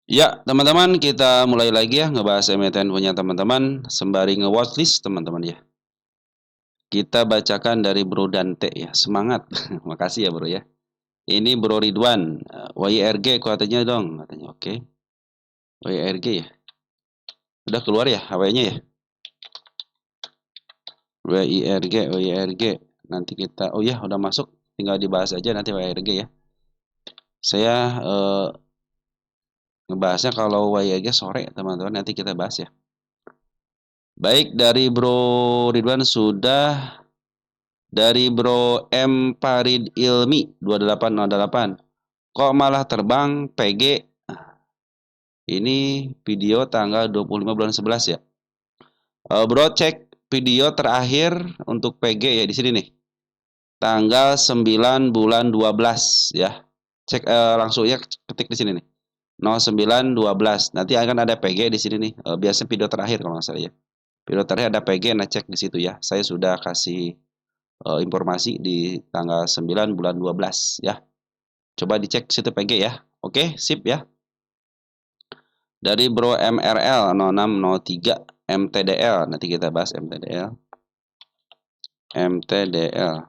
Ya, teman-teman, kita mulai lagi ya ngebahas emiten punya teman-teman sembari nge-watchlist teman-teman ya. Kita bacakan dari Bro Dante ya. Semangat. Makasih ya, Bro ya. Ini Bro Ridwan, WIRG katanya dong, katanya. Oke. WIRG ya. Udah keluar ya HW-nya ya? WIRG. Nanti kita oh ya, udah masuk. Tinggal dibahas aja nanti WIRG ya. Saya ngebahasnya kalau WIRG sore, teman-teman. Nanti kita bahas ya. Baik, dari Bro Ridwan sudah. Dari Bro M Farid Ilmi 2808. Kok malah terbang PG? Ini video tanggal 25 bulan 11 ya. Bro cek video terakhir untuk PG ya di sini nih. Tanggal 9 bulan 12 ya. Cek langsung ya, ketik di sini nih. 0912. Nanti akan ada PG di sini nih. Biasanya video terakhir kalau nggak salah ya. Video terakhir ada PG, nah cek di situ ya. Saya sudah kasih informasi di tanggal 9 bulan 12 ya. Coba dicek situ PG ya. Oke, sip ya. Dari Bro MRL 0603 MTDL. Nanti kita bahas MTDL. MTDL.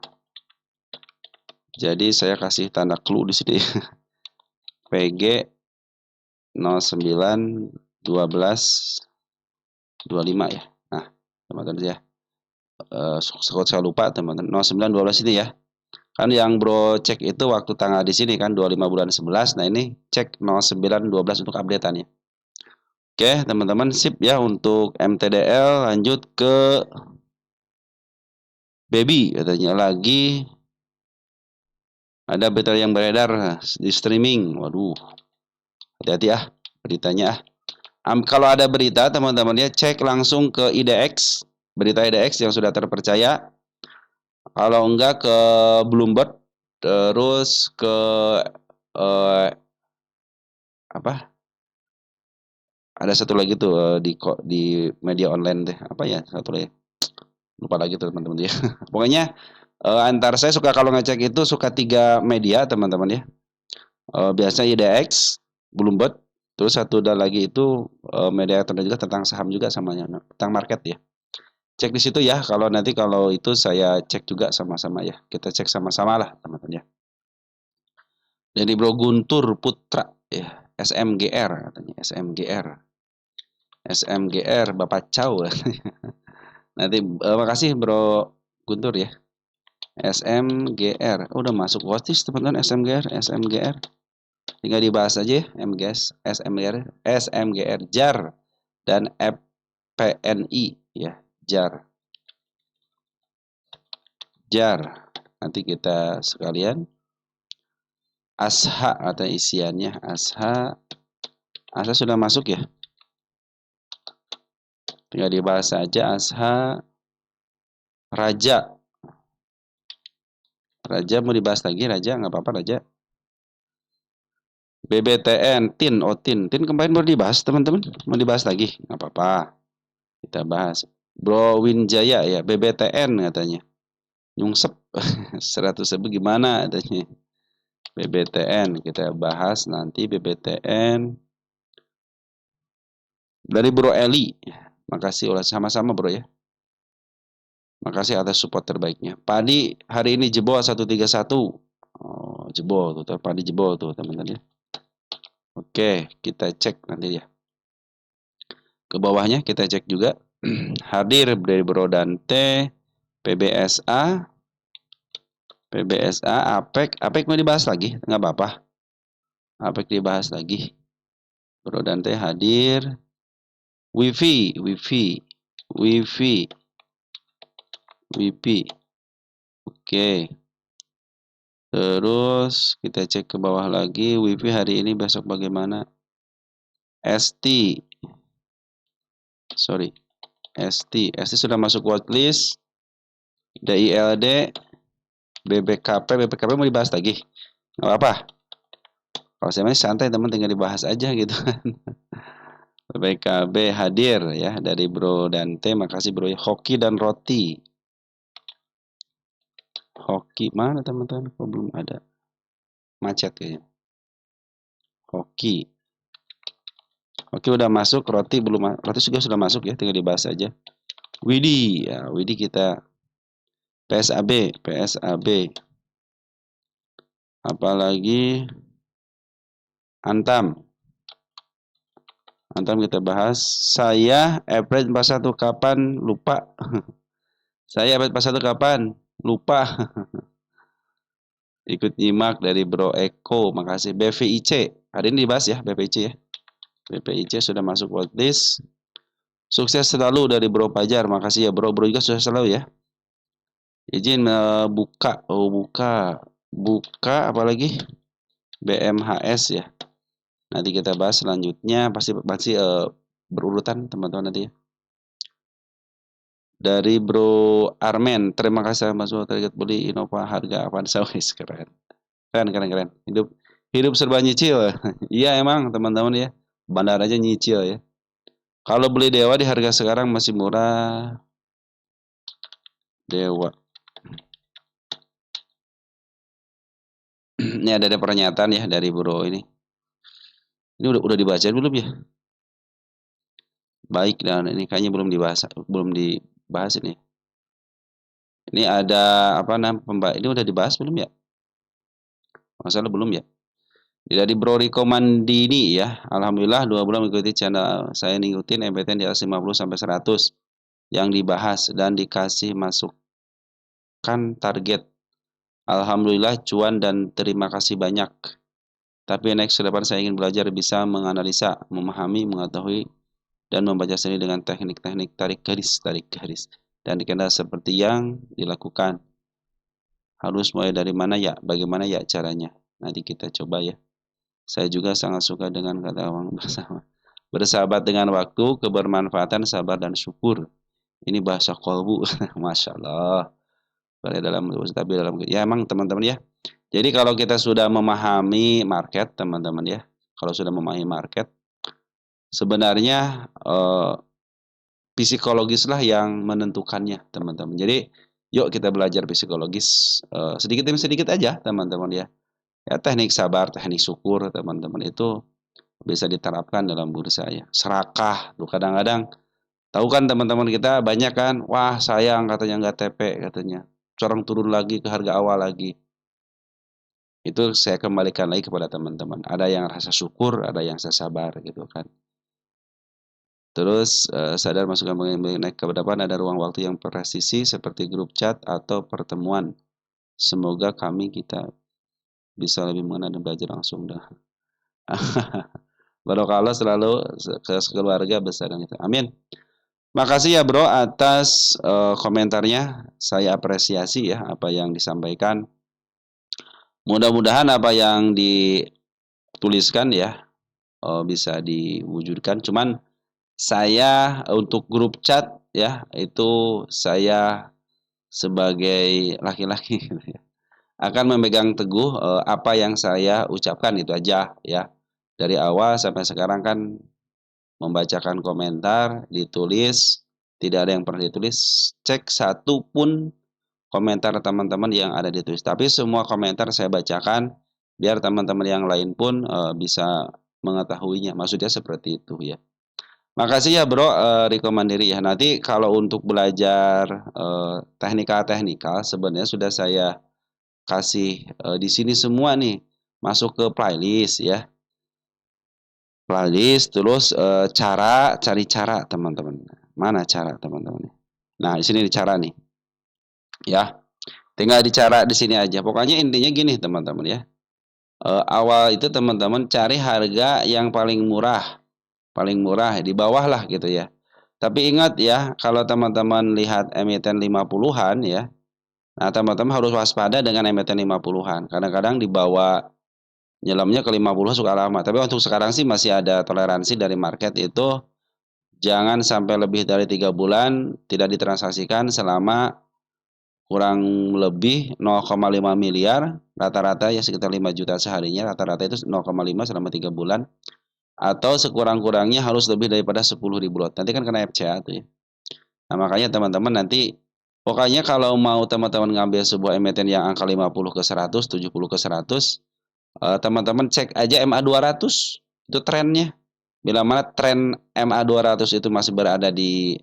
Jadi saya kasih tanda clue di sini. PG 09 12 25 ya. Nah, teman-teman ya. Saya lupa teman-teman. 09 12 ini ya. Kan yang Bro cek itu waktu tanggal di sini kan 25 bulan 11. Nah, ini cek 09 12 untuk updateannya. Oke, teman-teman sip ya untuk MTDL. Lanjut ke Baby, katanya lagi ada berita yang beredar di streaming. Waduh, hati-hati ya beritanya. Kalau ada berita teman-teman ya cek langsung ke IDX, berita IDX yang sudah terpercaya. Kalau enggak ke Bloomberg, terus ke eh, apa? Ada satu lagi tuh di media online deh. Apa ya? Satu lagi. Lupa lagi tuh teman-teman ya. Pokoknya antar saya suka kalau ngecek itu suka 3 media teman-teman ya. Biasanya IDX, Bloomberg, terus satu dan lagi itu media elektronik juga tentang saham juga samanya, tentang market ya. Cek di situ ya. Kalau itu saya cek juga sama-sama ya. Kita cek sama-sama lah teman-teman ya. Jadi Bro Guntur Putra ya, SMGR katanya, SMGR. SMGR Bapak Chow. Nanti makasih Bro Guntur ya. SMGR. Udah masuk watchlist teman-teman SMGR, SMGR. Tinggal dibahas aja ya, MGS, SMGR, SMGR, JAR, dan FPNI ya, JAR. JAR. Nanti kita sekalian ASHA atau isiannya ASHA. ASHA sudah masuk ya. Tinggal dibahas aja ASHA. Raja. Raja mau dibahas lagi Raja, nggak apa-apa Raja. BBTN, TIN, oh TIN. TIN kemarin baru dibahas teman-teman. Mau dibahas lagi? Nggak apa-apa. Kita bahas. Bro Winjaya ya, BBTN katanya. Nyungsep 100.000 gimana katanya. BBTN kita bahas nanti BBTN dari Bro Eli. Makasih ulah sama-sama Bro ya. Makasih atas support terbaiknya. Padi hari ini jebol 131. Oh, jebol tuh, Padi jebol tuh teman-teman ya. Oke, kita cek nanti ya. Ke bawahnya kita cek juga. Hadir dari Bro Dante, PBSA, PBSA, APEC. APEC mau dibahas lagi? Nggak apa-apa. APEC dibahas lagi. Bro Dante hadir. WiFi, WiFi, WiFi, WiFi. Oke. Terus kita cek ke bawah lagi. WiFi hari ini besok bagaimana? ST. Sorry. ST. ST sudah masuk watchlist. DILD. BBKP. BBKP mau dibahas lagi? Nggak apa-apa. Kalau saya masih santai teman tinggal dibahas aja gitu kan. BBKB hadir ya dari Bro Dante. Makasih Bro. Hoki dan roti. Hoki mana teman-teman? Kok belum ada? Macet kayaknya. Hoki. Oke, udah masuk. Roti belum, roti juga sudah masuk ya, tinggal dibahas aja. Widi, ya Widi kita PSAB, PSAB. Apalagi Antam. Antam kita bahas. Saya April 41 kapan? Lupa. Saya April 41 kapan? Lupa. Ikut nyimak dari Bro Eko. Makasih. BVIC. Hari ini dibahas ya BVIC ya. BPIC sudah masuk watchlist. Sukses selalu dari Bro Pajar. Makasih ya Bro. Bro juga sukses selalu ya. Izin buka. Oh buka. Buka apalagi? BMHS ya. Nanti kita bahas selanjutnya. Pasti berurutan teman-teman nanti ya. Dari Bro Armen. Terima kasih Mas Bro. Target beli Innova harga Avanza. Keren. Keren. Hidup serba nyicil. Iya emang teman-teman ya. Bandar aja nyicil ya. Kalau beli Dewa di harga sekarang masih murah. Dewa. Ini ada pernyataan ya dari Bro ini. Ini udah dibaca belum ya? Baik, dan ini kayaknya belum dibahas ini. Ini ada apa namanya? Ini udah dibahas belum ya? Masalah belum ya? Dari Bro Riko Mandini ya. Alhamdulillah 2 bulan mengikuti channel saya, ngikutin MPTN di atas 50 sampai 100 yang dibahas dan dikasih masukkan target. Alhamdulillah cuan dan terima kasih banyak. Tapi next ke depan saya ingin belajar bisa menganalisa, memahami, mengetahui dan membaca sendiri dengan teknik-teknik tarik garis dan dikenal seperti yang dilakukan. Harus mulai dari mana ya? Bagaimana ya caranya? Nanti kita coba ya. Saya juga sangat suka dengan kata orang bersama. Bersahabat dengan waktu, kebermanfaatan, sabar dan syukur. Ini bahasa kolbu. Masya Allah. Tapi dalam ya emang teman-teman ya. Jadi kalau kita sudah memahami market teman-teman ya. Kalau sudah memahami market, sebenarnya psikologis lah yang menentukannya teman-teman. Jadi yuk kita belajar psikologis sedikit demi sedikit aja teman-teman ya. Ya teknik sabar, teknik syukur teman-teman itu bisa diterapkan dalam bursa ya. Serakah tuh kadang-kadang tahu kan teman-teman kita banyak kan, wah sayang katanya nggak TP katanya. Corong turun lagi ke harga awal lagi. Itu saya kembalikan lagi kepada teman-teman. Ada yang rasa syukur, ada yang rasa sabar gitu kan. Terus sadar masukan naik ke depan ada ruang waktu yang presisi seperti grup chat atau pertemuan. Semoga kita bisa lebih mengenal dan belajar langsung dah. Barokah selalu ke keluarga besar dan kita. Amin. Makasih ya Bro atas komentarnya. Saya apresiasi ya apa yang disampaikan. Mudah-mudahan apa yang dituliskan ya bisa diwujudkan. Cuman saya untuk grup chat ya itu saya sebagai laki-laki akan memegang teguh apa yang saya ucapkan itu aja ya. Dari awal sampai sekarang kan membacakan komentar, ditulis, tidak ada yang pernah ditulis, cek satu pun komentar teman-teman yang ada ditulis. Tapi semua komentar saya bacakan biar teman-teman yang lain pun bisa mengetahuinya. Maksudnya seperti itu ya. Makasih ya Bro, Riko Mandiri ya. Nanti kalau untuk belajar teknikal-teknikal sebenarnya sudah saya kasih di sini semua nih. Masuk ke playlist ya. Playlist terus cari cara teman-teman. Mana cara teman-teman? Nah, di sini cara nih. Ya. Tinggal dicara di sini aja. Pokoknya intinya gini teman-teman ya. Awal itu teman-teman cari harga yang paling murah di bawah lah gitu ya. Tapi ingat ya, kalau teman-teman lihat emiten 50-an ya, nah teman-teman harus waspada dengan emiten 50-an. Kadang-kadang dibawa nyelamnya ke 50 suka lama. Tapi untuk sekarang sih masih ada toleransi dari market itu jangan sampai lebih dari 3 bulan tidak ditransaksikan selama kurang lebih 0,5 miliar, rata-rata ya sekitar 5 juta seharinya, rata-rata itu 0,5 selama 3 bulan. Atau sekurang-kurangnya harus lebih daripada 10.000 lot. Nanti kan kena FCA tuh ya. Nah makanya teman-teman nanti pokoknya kalau mau teman-teman ngambil sebuah emiten yang angka 50 ke 100, 70 ke 100, teman-teman cek aja MA 200 itu trennya. bila mana tren MA200 itu masih berada di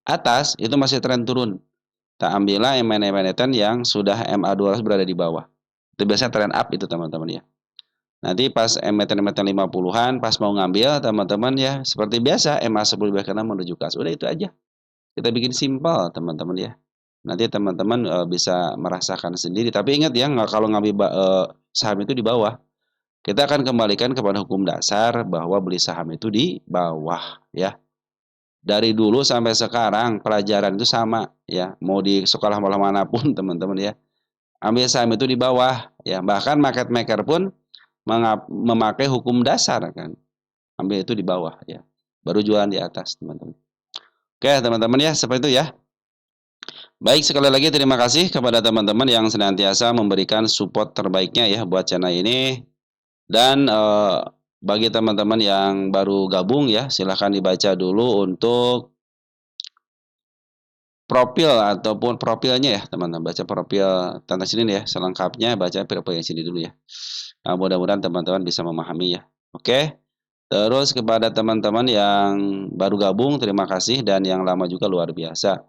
atas, itu masih tren turun. Tak ambillah emiten yang sudah MA200 berada di bawah. Itu biasanya tren up itu teman-teman ya. Nanti pas emiten-emiten 50-an, pas mau ngambil teman-teman ya, seperti biasa MA10 kanan menuju ke atas. Udah itu aja. Kita bikin simpel teman-teman ya. Nanti teman-teman bisa merasakan sendiri. Tapi ingat ya, nggak kalau ngambil saham itu di bawah. Kita akan kembalikan kepada hukum dasar bahwa beli saham itu di bawah ya. Dari dulu sampai sekarang pelajaran itu sama ya. Mau di sekolah manapun teman-teman ya. Ambil saham itu di bawah ya. Bahkan market maker pun memakai hukum dasar kan. Ambil itu di bawah ya. Baru jualan di atas teman-teman. Oke teman-teman ya, seperti itu ya. Baik, sekali lagi terima kasih kepada teman-teman yang senantiasa memberikan support terbaiknya ya buat channel ini. Dan bagi teman-teman yang baru gabung ya, silahkan dibaca dulu untuk profil ataupun profilnya ya teman-teman. Baca profil tentang sini ya, selengkapnya baca profil yang sini dulu ya. Nah, mudah-mudahan teman-teman bisa memahami ya. Oke. Terus kepada teman-teman yang baru gabung, terima kasih, dan yang lama juga luar biasa.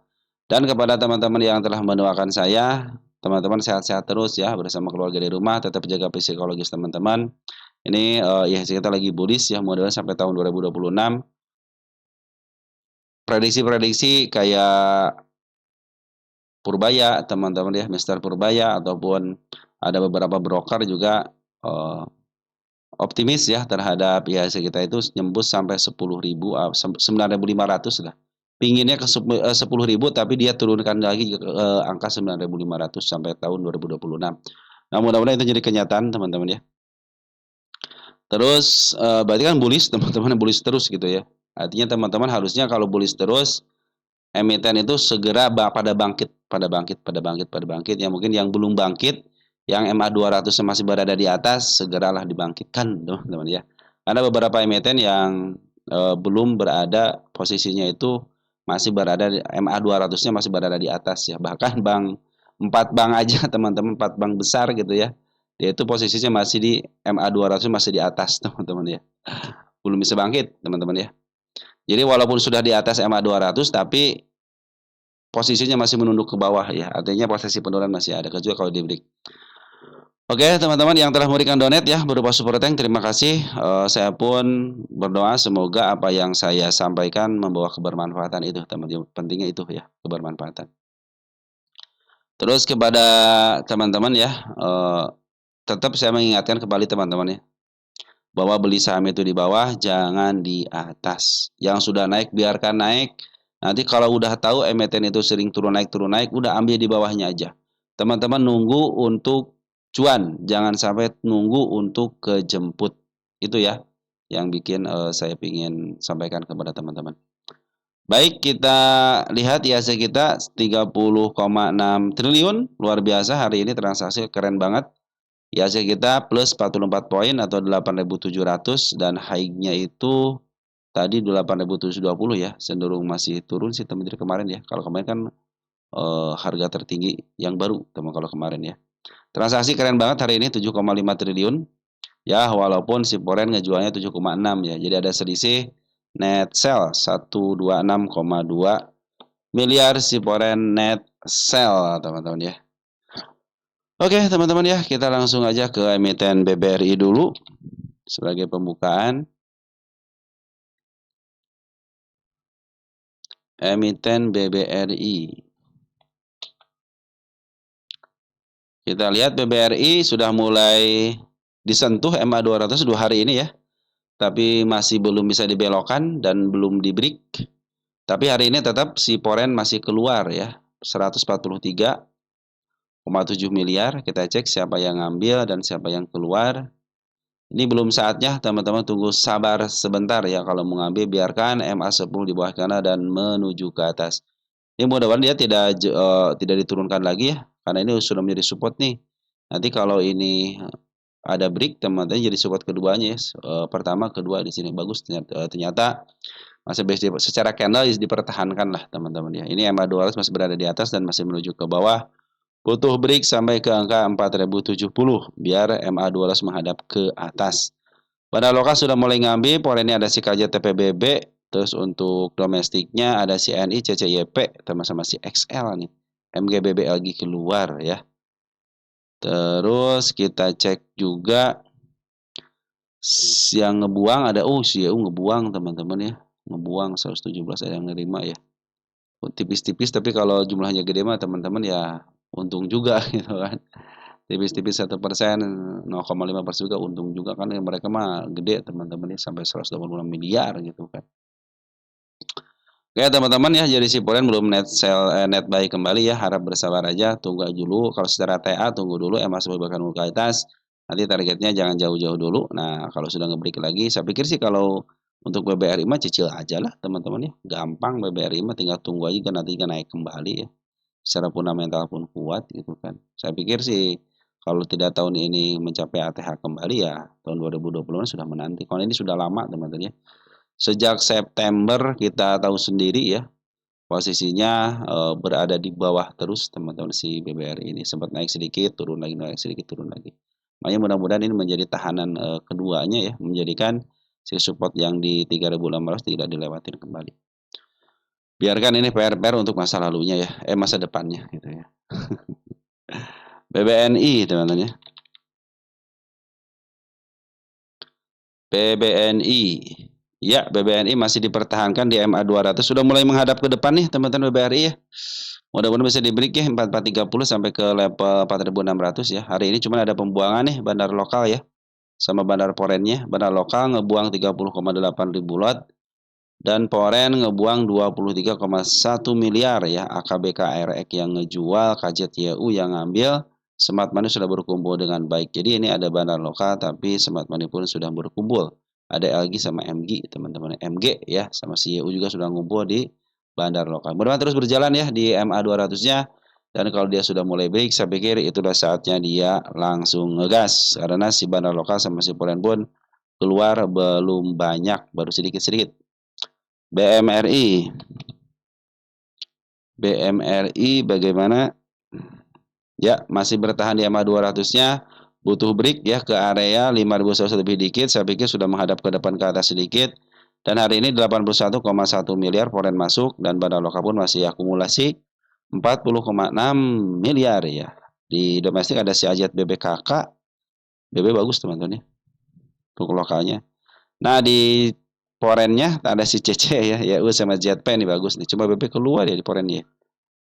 Dan kepada teman-teman yang telah mendoakan saya, teman-teman sehat-sehat terus ya bersama keluarga di rumah, tetap jaga psikologis teman-teman. Ini ya kita lagi bullish ya, mudah-mudahan sampai tahun 2026. Prediksi-prediksi kayak Purbaya teman-teman ya, Mister Purbaya ataupun ada beberapa broker juga optimis ya terhadap IHSG kita itu nyembus sampai 10.000, 9.500 lah. Pinginnya ke 10.000 tapi dia turunkan lagi ke angka 9.500 sampai tahun 2026. Nah, mudah-mudahan itu jadi kenyataan teman-teman ya. Terus berarti kan bullish teman-teman, bullish terus gitu ya. Artinya teman-teman harusnya kalau bullish terus, emiten itu segera pada bangkit. Yang mungkin yang belum bangkit, yang MA200 masih berada di atas, segeralah dibangkitkan teman-teman ya. Ada beberapa emiten yang belum berada posisinya itu masih berada di MA200-nya masih berada di atas ya. Bahkan 4 bank aja teman-teman, 4 bank besar gitu ya. Dia itu posisinya masih di MA200 masih di atas teman-teman ya. Belum bisa bangkit teman-teman ya. Jadi walaupun sudah di atas MA200 tapi posisinya masih menunduk ke bawah ya. Artinya posisi penurunan masih ada kecuali kalau di break. Oke teman-teman yang telah memberikan donate ya berupa super tank, terima kasih. Saya pun berdoa semoga apa yang saya sampaikan membawa kebermanfaatan itu teman-teman. Pentingnya itu ya, kebermanfaatan. Terus kepada teman-teman ya, tetap saya mengingatkan kembali teman-teman ya, bahwa beli saham itu di bawah, jangan di atas. Yang sudah naik biarkan naik. Nanti kalau udah tahu emiten itu sering turun naik, udah ambil di bawahnya aja. Teman-teman nunggu untuk cuan, jangan sampai nunggu untuk kejemput. Itu ya yang bikin saya ingin sampaikan kepada teman-teman. Baik, kita lihat IHSG kita 30,6 triliun, luar biasa hari ini transaksi keren banget. IHSG kita plus 44 poin atau 8.700 dan high-nya itu tadi 8.720 ya, cenderung masih turun sih teman dari kemarin ya. Kalau kemarin kan harga tertinggi yang baru teman kalau kemarin ya. Transaksi keren banget hari ini 7,5 triliun. Ya, walaupun si Poren ngejualnya 7,6 ya. Jadi ada selisih net sell 126,2 miliar si Poren net sell teman-teman ya. Oke teman-teman ya, kita langsung aja ke emiten BBRI dulu sebagai pembukaan. Emiten BBRI. Kita lihat BBRI sudah mulai disentuh MA200 2 hari ini ya. Tapi masih belum bisa dibelokkan dan belum di break. Tapi hari ini tetap si Poren masih keluar ya. 143,7 miliar. Kita cek siapa yang ngambil dan siapa yang keluar. Ini belum saatnya teman-teman, tunggu sabar sebentar ya. Kalau mau ngambil biarkan MA10 di bawah kanan dan menuju ke atas. Ini mudah-mudahan dia tidak diturunkan lagi ya. Karena ini sudah menjadi support nih. Nanti kalau ini ada break teman-teman jadi support keduanya ya. Pertama, kedua di sini bagus ternyata masih secara candle dipertahankan lah teman-teman ya. Ini MA200 masih berada di atas dan masih menuju ke bawah. Butuh break sampai ke angka 4070 biar MA200 menghadap ke atas. Bandar lokal sudah mulai ngambil, porennya ada si KJTPBB, terus untuk domestiknya ada si NI, CCYP, sama-sama si XL nih. MGBB lagi keluar ya. Terus kita cek juga yang ngebuang ada, si EU ngebuang teman-teman ya. Ngebuang 117 ada yang nerima ya. Tipis-tipis tapi kalau jumlahnya gede mah teman-teman ya untung juga gitu kan. Tipis-tipis 1%, 0,5% juga untung juga kan ya, mereka mah gede teman-teman ya sampai 126 miliar gitu kan. Oke teman-teman ya, jadi si Polen belum net buy kembali ya, harap bersabar aja, tunggu aja dulu. Kalau secara TA tunggu dulu, emas bahkan kualitas, nanti targetnya jangan jauh-jauh dulu. Nah kalau sudah ngebreak lagi, saya pikir sih kalau untuk BBRI mah cicil aja lah teman-teman ya, gampang BBRI mah tinggal tunggu aja kan nanti kan naik kembali ya, secara fundamental pun kuat gitu kan. Saya pikir sih kalau tidak tahun ini mencapai ATH kembali ya tahun 2020 sudah menanti. Kalau ini sudah lama teman-teman ya. Sejak September kita tahu sendiri ya, posisinya berada di bawah terus teman-teman si BBRI ini sempat naik sedikit, turun lagi, naik sedikit, turun lagi. Makanya mudah-mudahan ini menjadi tahanan keduanya ya, menjadikan si support yang di 3.600 tidak dilewatin kembali. Biarkan ini PR-PR untuk masa lalunya ya, masa depannya gitu ya. BBNI teman-teman ya. BBNI. Ya, BBNI masih dipertahankan di MA 200. Sudah mulai menghadap ke depan nih teman-teman BBRI ya. Mudah-mudahan bisa di-break ya 4430 sampai ke level 4600 ya. Hari ini cuma ada pembuangan nih bandar lokal ya. Sama bandar porennya. Bandar lokal ngebuang 30,8 ribu lot. Dan poren ngebuang 23,1 miliar ya. AKBK RX yang ngejual, KJTU yang ngambil. Smart Money sudah berkumpul dengan baik. Jadi ini ada bandar lokal tapi Smart Money pun sudah berkumpul. Ada LG sama MG teman-teman. MG ya sama CU juga sudah ngumpul di bandar lokal. Mudah-mudahan terus berjalan ya di MA 200-nya. Dan kalau dia sudah mulai break, saya pikir itulah saatnya dia langsung ngegas. Karena si bandar lokal sama si poren pun keluar belum banyak, baru sedikit-sedikit. BMRI. BMRI bagaimana? Ya, masih bertahan di MA 200-nya. Butuh break ya ke area 5.100 lebih dikit. Saya pikir sudah menghadap ke depan ke atas sedikit. Dan hari ini 81,1 miliar foreign masuk dan bandar lokal pun masih akumulasi 40,6 miliar ya. Di domestik ada si Ajat BBKK. BB bagus teman-teman ya. Untuk lokalnya. Nah, di foreignnya ada si CC ya, YU sama JP ini bagus nih. Cuma BB keluar ya di foreign ya.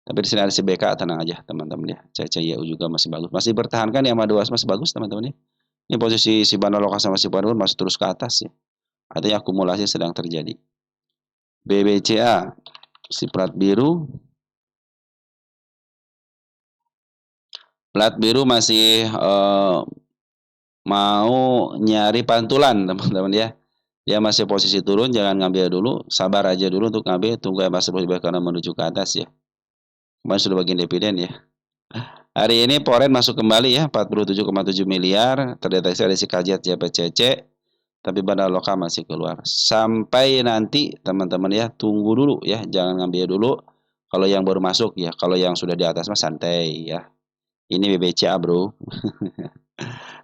Tapi di sini ada si BK, tenang aja teman-teman ya. CC YU juga masih bagus. Masih bertahankan ya sama 2 masih bagus teman-teman ya. Ini posisi si bandar lokal sama si foreign masih terus ke atas ya. Artinya akumulasi sedang terjadi. BBCA si plat biru. Plat biru masih mau nyari pantulan teman-teman ya. Dia masih posisi turun, jangan ngambil dulu, sabar aja dulu untuk ngambil, tunggu emas karena menuju ke atas ya. Kemarin sudah bagian dividen ya. Hari ini Poren masuk kembali ya, 47,7 miliar, terdeteksi ada si kajian JPCC, tapi bandar lokal masih keluar. Sampai nanti teman-teman ya, tunggu dulu ya, jangan ngambil dulu. Kalau yang baru masuk ya, kalau yang sudah di atas mah santai ya. Ini BBCA bro.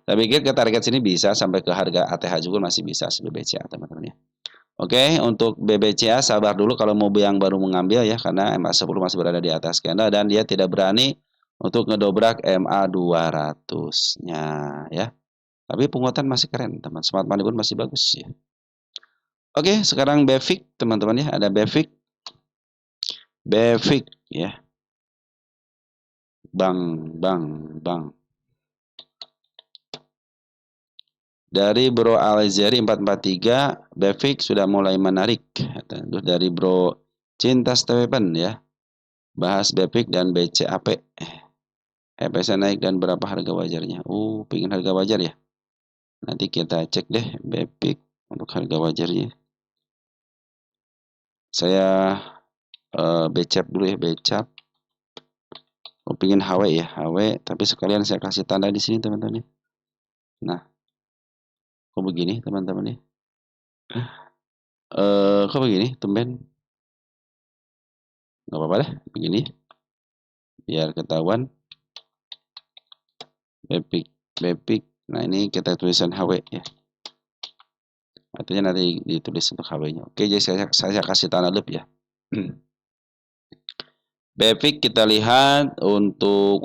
Saya pikir ke target sini bisa sampai ke harga ATH juga masih bisa si BBCA teman-teman ya. Oke, untuk BBCA sabar dulu kalau mau yang baru mengambil ya karena MA10 masih berada di atas candle dan dia tidak berani untuk ngedobrak MA 200-nya ya. Tapi penguatan masih keren, teman. Smart Money pun masih bagus ya. Oke, sekarang BEVIC teman-teman ya, ada BEVIC. BEVIC ya. Bang. Dari Bro Alzeri 443, BEVIC sudah mulai menarik. Terus dari Bro Cinta Steven ya. Bahas BEVIC dan BCAP. EPS naik dan berapa harga wajarnya? Pengen harga wajar ya. Nanti kita cek deh BEVIC untuk harga wajarnya. Saya becap dulu ya, becap. Pengen HW ya, HW. Tapi sekalian saya kasih tanda di sini teman-teman. Nah, kok begini teman-teman ya? Kok begini, tumben? Gak apa-apa deh, begini. Biar ketahuan. BEVIC. Nah ini kita tulisan HW ya. Artinya nanti ditulis untuk HW-nya. Oke, jadi saya kasih tanda loop ya. BFIK kita lihat untuk,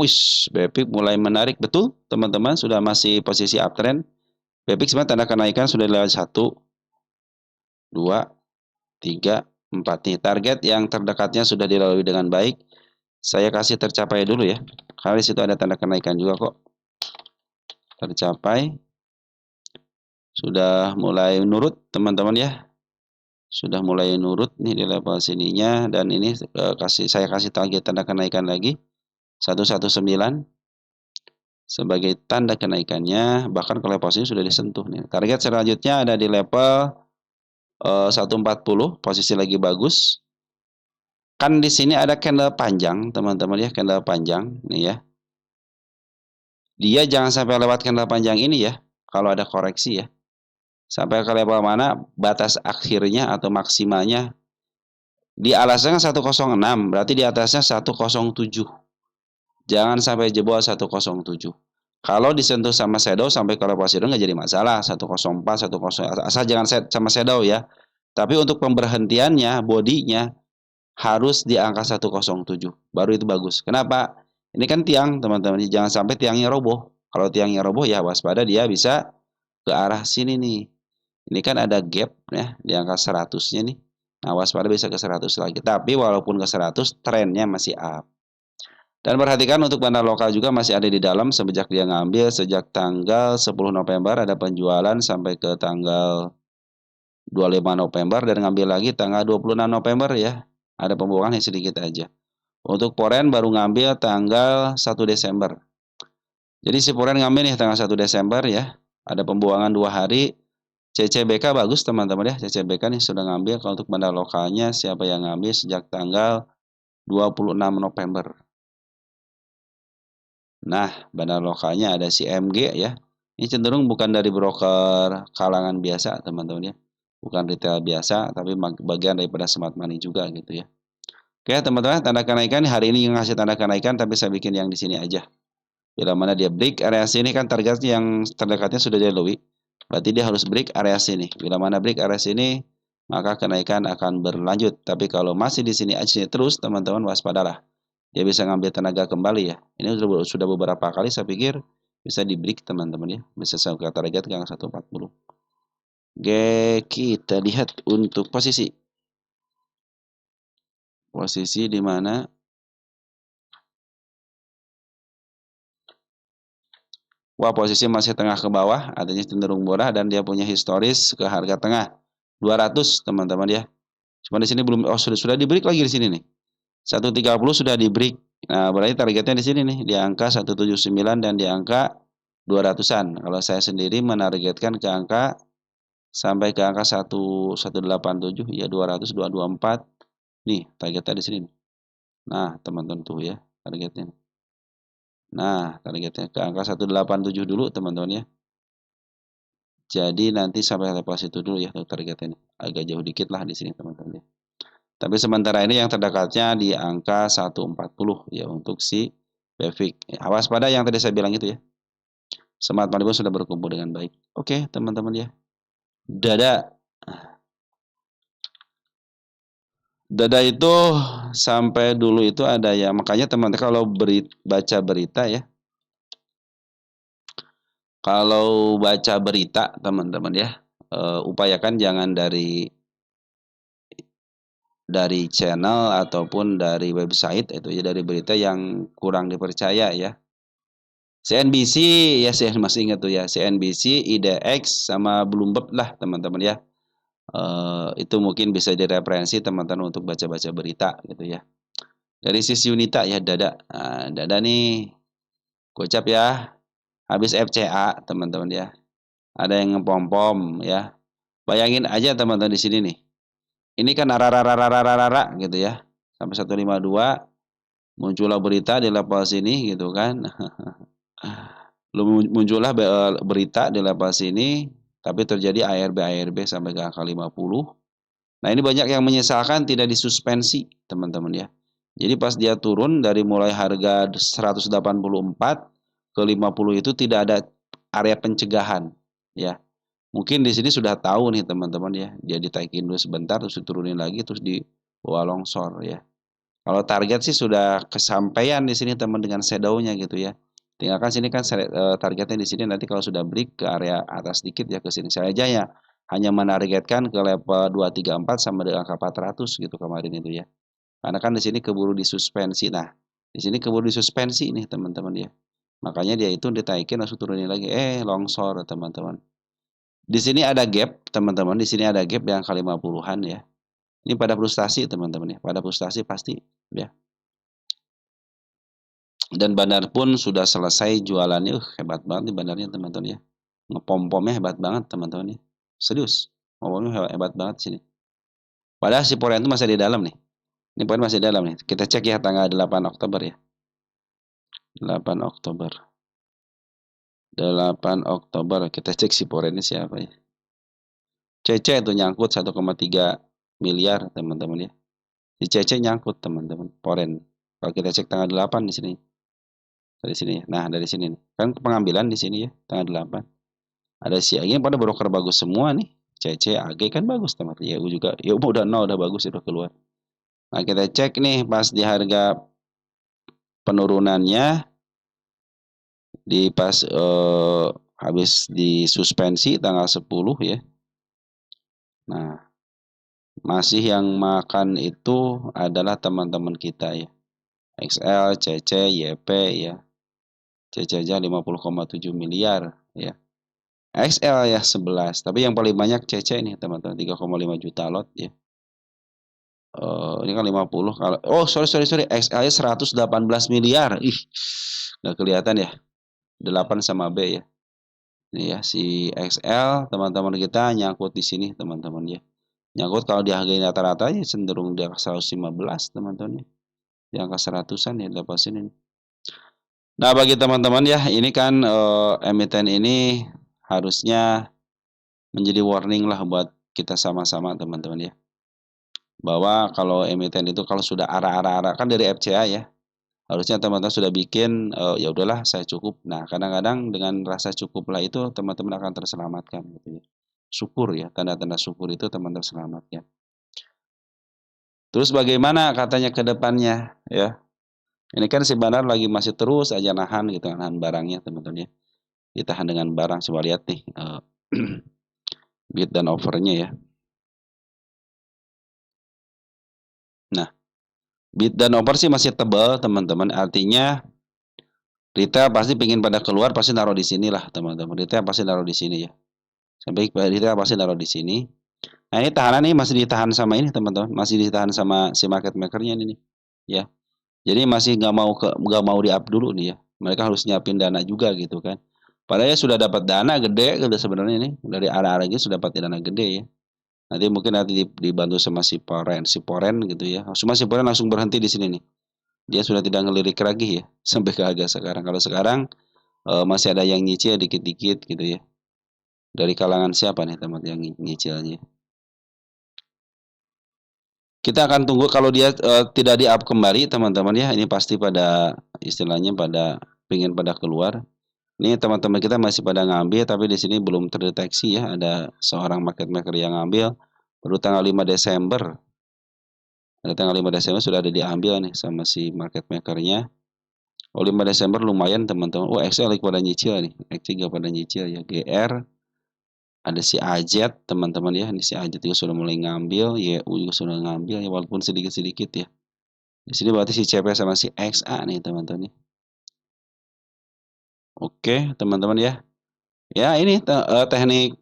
BFIK mulai menarik, betul teman-teman, sudah masih posisi uptrend. BFIK sebenarnya tanda kenaikan sudah lewat 1, 2, 3, 4 nih. Target yang terdekatnya sudah dilalui dengan baik. Saya kasih tercapai dulu ya. Karena di situ ada tanda kenaikan juga kok. Tercapai. Sudah mulai nurut teman-teman ya. Sudah mulai nurut nih di level sininya, dan ini saya kasih target tanda kenaikan lagi 119 sebagai tanda kenaikannya, bahkan kalau level sini sudah disentuh nih. Target selanjutnya ada di level 140, posisi lagi bagus. Kan di sini ada candle panjang, teman-teman ya, candle panjang nih ya. Dia jangan sampai lewat candle panjang ini ya, kalau ada koreksi ya. Sampai ke level mana batas akhirnya atau maksimalnya. Di alasnya 106, berarti di atasnya 107. Jangan sampai jebol 107. Kalau disentuh sama shadow sampai ke level zero nggak jadi masalah. 104, 10, asal jangan sama shadow ya. Tapi untuk pemberhentiannya, bodinya harus di angka 107. Baru itu bagus. Kenapa? Ini kan tiang, teman-teman. Jangan sampai tiangnya roboh. Kalau tiangnya roboh ya waspada, dia bisa ke arah sini nih. Ini kan ada gap ya di angka 100-nya nih. Nah, waspada bisa ke 100 lagi. Tapi walaupun ke 100, trennya masih up. Dan perhatikan untuk bandar lokal juga masih ada di dalam sejak dia ngambil sejak tanggal 10 November ada penjualan sampai ke tanggal 25 November dan ngambil lagi tanggal 26 November ya. Ada pembuangan yang sedikit aja. Untuk Foreign baru ngambil tanggal 1 Desember. Jadi si Foreign ngambil nih tanggal 1 Desember ya. Ada pembuangan 2 hari. CCBK bagus teman-teman ya. CCBK nih sudah ngambil. Kalau untuk bandar lokalnya siapa yang ngambil sejak tanggal 26 November. Nah, bandar lokalnya ada si MG ya. Ini cenderung bukan dari broker kalangan biasa, teman-teman ya. Bukan retail biasa, tapi bagian daripada smart money juga gitu ya. Oke, teman-teman, tanda kenaikan hari ini yang ngasih tanda kenaikan, tapi saya bikin yang di sini aja. Bila mana dia break area sini kan targetnya yang terdekatnya sudah dilalui. Berarti dia harus break area sini. Bila mana break area sini, maka kenaikan akan berlanjut. Tapi kalau masih di sini aja terus, teman-teman waspadalah. Dia bisa ngambil tenaga kembali ya. Ini sudah beberapa kali saya pikir bisa di break teman-teman ya. Bisa sampai target ke 140. Oke, kita lihat untuk posisi. Posisi di mana posisi masih tengah ke bawah, artinya cenderung murah dan dia punya historis ke harga tengah 200 teman-teman ya. Cuma di sini belum, sudah di break lagi di sini nih. 130 sudah di break. Nah, berarti targetnya di sini nih, di angka 179 dan di angka 200-an. Kalau saya sendiri menargetkan ke angka sampai ke angka 187 ya, 200 224. Nih, targetnya di sini nih. Nah, teman-teman tuh ya, targetnya. Nah, targetnya ke angka 187 dulu teman-teman ya. Jadi nanti sampai level situ dulu ya targetnya. Agak jauh dikit lah di sini teman-teman ya. Tapi sementara ini yang terdekatnya di angka 140 ya untuk si BFIK. Awas pada yang tadi saya bilang itu ya. Smart Money pun sudah berkumpul dengan baik. Oke, teman-teman ya. Dada. Dada itu sampai dulu itu ada ya. Makanya teman-teman kalau baca berita ya. Kalau baca berita teman-teman ya. Upayakan jangan dari channel ataupun dari website itu ya, dari berita yang kurang dipercaya ya. CNBC ya, saya masih ingat tuh ya, CNBC, IDX sama Bloomberg lah teman-teman ya. Itu mungkin bisa direferensi teman-teman untuk baca-baca berita gitu ya. Dari sisi Unita ya, dada. Nah, dada nih gocap ya. Habis FCA teman-teman ya. Ada yang ngepom-pom ya. Bayangin aja teman-teman di sini nih. Ini kan rara gitu ya. Sampai 152 muncullah berita di level sini gitu kan. Muncullah berita di level sini tapi terjadi ARB sampai ke angka 50. Nah, ini banyak yang menyesalkan tidak disuspensi, teman-teman ya. Jadi pas dia turun dari mulai harga 184 ke 50 itu tidak ada area pencegahan ya. Mungkin di sini sudah tahu nih teman-teman ya, dia ditaikin dulu sebentar terus diturunin lagi terus dibawa longsor ya. Kalau target sih sudah kesampaian di sini teman dengan shadow-nya gitu ya. Tinggal kan sini kan targetnya di sini nanti kalau sudah break ke area atas dikit ya ke sini. Saya aja ya hanya menargetkan ke level 234 sama dengan angka 400 gitu kemarin itu ya. Karena kan di sini keburu disuspensi. Nah, di sini keburu disuspensi nih teman-teman ya. Makanya dia itu ditaikin langsung turunin lagi. Longsor teman-teman. Di sini ada gap teman-teman. Di sini ada gap yang ke 50-an ya. Ini pada frustasi teman-teman ya. Pada frustasi pasti ya. Dan Bandar pun sudah selesai jualannya. Hebat banget nih Bandarnya teman-teman ya. Ngepom-pomnya hebat banget teman-teman ya. Serius. Ngomongnya hebat banget sini. Padahal si Poren itu masih di dalam nih. Ini poin masih di dalam nih. Kita cek ya tanggal 8 Oktober ya. 8 Oktober. 8 Oktober. Kita cek si Poren ini siapa ya. CC itu nyangkut 1,3 miliar teman-teman ya. Si CC nyangkut teman-teman. Poren. Kalau kita cek tanggal 8 di sini. Dari sini ya. Nah, dari sini nih. Kan pengambilan di sini ya, tanggal 8. Ada si AG pada broker bagus semua nih. CC, AG kan bagus teman-teman. Ya juga. Ya udah udah bagus itu keluar. Nah, kita cek nih pas di harga penurunannya di pas habis disuspensi tanggal 10 ya. Nah, masih yang makan itu adalah teman-teman kita ya. XL, CC, YP ya. CC aja 50,7 miliar ya. XL ya 11, tapi yang paling banyak CC nih teman-teman 3,5 juta lot ya. Ini kan 50 kalau sorry XL nya 118 miliar. Ih, nggak kelihatan ya. 8 sama B ya. Ini ya si XL teman-teman kita nyangkut di sini teman-teman ya. Nyangkut kalau dihargai rata-rata ya cenderung di angka 115 teman-teman ya. Di angka 100-an ya dapat sini. Nah, bagi teman-teman ya, ini kan emiten ini harusnya menjadi warning lah buat kita sama-sama teman-teman ya. Bahwa kalau emiten itu kalau sudah arah-arah kan dari FCA ya. Harusnya teman-teman sudah bikin ya udahlah saya cukup. Nah, kadang-kadang dengan rasa cukup lah itu teman-teman akan terselamatkan gitu ya. Syukur ya, tanda-tanda syukur itu teman-teman selamatkan. Terus bagaimana katanya ke depannya ya? Ini kan si Bandar lagi masih terus aja nahan gitu, nahan barangnya teman-teman ya. Ditahan dengan barang, coba lihat nih bid dan offernya ya. Nah, bid dan offer sih masih tebal teman-teman. Artinya retail pasti pingin pada keluar, pasti naruh di sini lah teman-teman. Retail pasti naruh di sini ya. Sampai retail pasti naruh di sini. Nah, ini tahanan ini masih ditahan sama ini teman-teman. Masih ditahan sama si market makernya ini nih. Ya. Jadi masih nggak mau di up dulu nih ya. Mereka harus nyiapin dana juga gitu kan. Padahal ya sudah dapat dana gede gitu sebenarnya ini dari arah-arah ini sudah dapat dana gede ya. Nanti mungkin dibantu sama si Poren gitu ya. Cuma si Poren langsung berhenti di sini nih. Dia sudah tidak ngelirik lagi ya sampai ke harga sekarang. Kalau sekarang masih ada yang nyicil dikit-dikit gitu ya. Dari kalangan siapa nih teman yang nyicilnya? Kita akan tunggu kalau dia tidak di-up kembali teman-teman ya. Ini pasti pada istilahnya pada pengen pada keluar. Ini teman-teman kita masih pada ngambil tapi di sini belum terdeteksi ya ada seorang market maker yang ngambil baru tanggal 5 Desember. Ada tanggal 5 Desember sudah ada diambil nih sama si market makernya. Oh 5 Desember lumayan teman-teman. Oh XL pada nyicil nih. X3 pada nyicil ya. GR ada si AZ teman-teman ya. Ini si AZ juga sudah mulai ngambil. YU juga sudah ngambil ya walaupun sedikit-sedikit ya. Di sini berarti si CP sama si XA nih teman-teman. Oke teman-teman ya. Ya ini teknik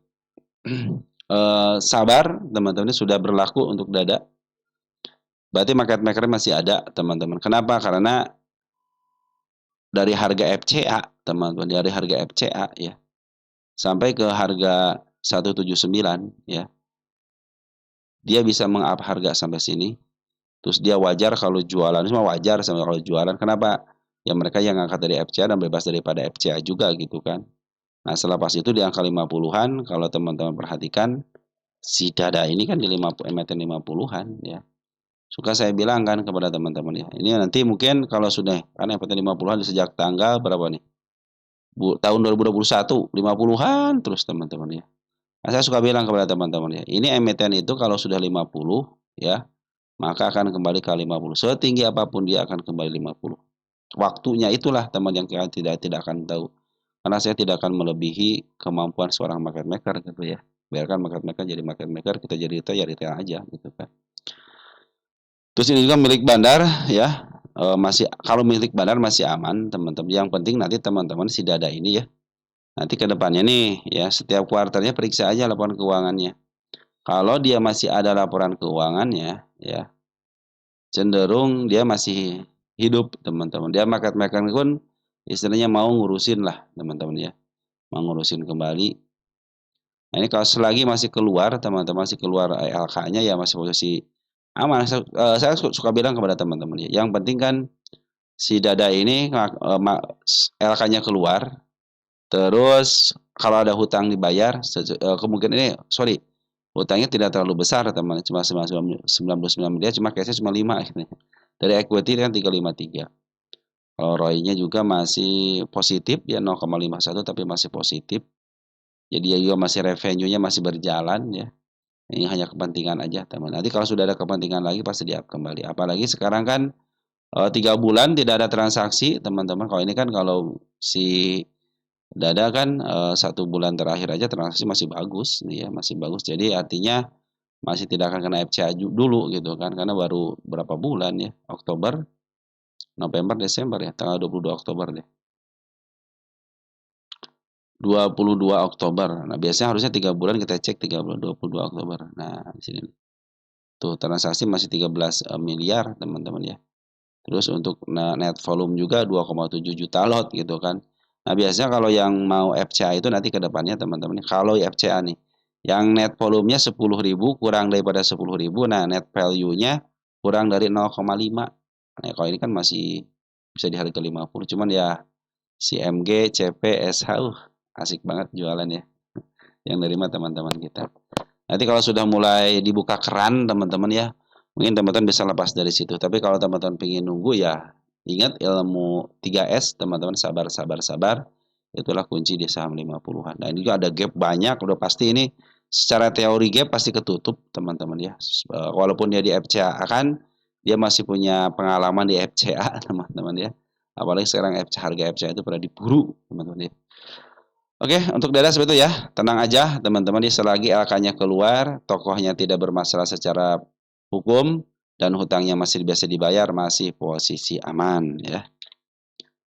sabar teman-teman sudah berlaku untuk dada. Berarti market maker masih ada teman-teman. Kenapa? Karena dari harga FCA teman-teman, dari harga FCA ya sampai ke harga 179 ya. Dia bisa meng-up harga sampai sini. Terus dia wajar kalau jualan, semua wajar sama kalau jualan. Kenapa? Ya mereka yang ngangkat dari FCA dan bebas daripada FCA juga gitu kan. Nah, setelah pas itu di angka 50-an kalau teman-teman perhatikan si dada ini kan di 50 emiten 50-an ya. Suka saya bilang kan kepada teman-teman ya. Ini nanti mungkin kalau sudah kan emiten 50-an sejak tanggal berapa nih? Tahun 2021 50-an terus teman-teman ya. Nah, saya suka bilang kepada teman-teman ya, ini emiten itu kalau sudah 50 ya, maka akan kembali ke 50. Setinggi apapun dia akan kembali 50. Waktunya itulah teman yang kita tidak akan tahu. Karena saya tidak akan melebihi kemampuan seorang market maker gitu ya. Biarkan market maker jadi market maker, kita jadi retail ya retail aja gitu kan. Terus ini juga milik bandar ya. Masih kalau milik bandar masih aman teman-teman. Yang penting nanti teman-teman si Dada ini ya. Nanti ke depannya nih ya setiap kuartalnya periksa aja laporan keuangannya. Kalau dia masih ada laporan keuangannya ya cenderung dia masih hidup teman-teman. Dia market maker pun istilahnya mau ngurusin lah teman-teman ya. Mau ngurusin kembali. Nah, ini kalau selagi masih keluar teman-teman masih keluar LK-nya ya masih posisi aman. Saya suka bilang kepada teman-teman ya. Yang penting kan si Dada ini LK-nya keluar, terus kalau ada hutang dibayar, kemungkinan ini, sorry, hutangnya tidak terlalu besar teman, cuma 99 miliar, cuma cashnya cuma 5 gitu. Dari equity kan 353. Kalau ROI-nya juga masih positif ya 0,51 tapi masih positif. Jadi ya juga masih revenue-nya masih berjalan ya. Ini hanya kepentingan aja teman. Nanti kalau sudah ada kepentingan lagi pasti di-up kembali. Apalagi sekarang kan 3 bulan tidak ada transaksi teman-teman. Kalau ini kan kalau si Dada kan 1 bulan terakhir aja transaksi masih bagus nih ya masih bagus. Jadi artinya masih tidak akan kena FCA dulu gitu kan karena baru berapa bulan ya Oktober, November, Desember ya tanggal 22 Oktober deh. 22 Oktober. Nah biasanya harusnya 3 bulan kita cek 3 bulan 22 Oktober. Nah di sini tuh transaksi masih 13 miliar teman-teman ya. Terus untuk net volume juga 2,7 juta lot gitu kan. Nah, biasanya kalau yang mau FCA itu nanti ke depannya teman-teman. Kalau FCA nih, yang net volumenya 10.000 kurang daripada 10.000, nah net value-nya kurang dari 0,5. Nah, kalau ini kan masih bisa di harga 50. Cuman ya si MG, CP, SH, asik banget jualan ya. Yang nerima teman-teman kita. Nanti kalau sudah mulai dibuka keran teman-teman ya, mungkin teman-teman bisa lepas dari situ. Tapi kalau teman-teman pengen nunggu ya, ingat ilmu 3S teman-teman sabar sabar sabar. Itulah kunci di saham 50-an. Dan juga ada gap banyak, udah pasti ini secara teori gap pasti ketutup teman-teman ya. Walaupun dia di FCA kan, dia masih punya pengalaman di FCA teman-teman ya. Apalagi sekarang harga FCA itu pernah diburu teman-teman ya. Oke, untuk Dada seperti itu ya. Tenang aja teman-teman, selagi LK-nya keluar, tokohnya tidak bermasalah secara hukum, dan hutangnya masih biasa dibayar, masih posisi aman ya.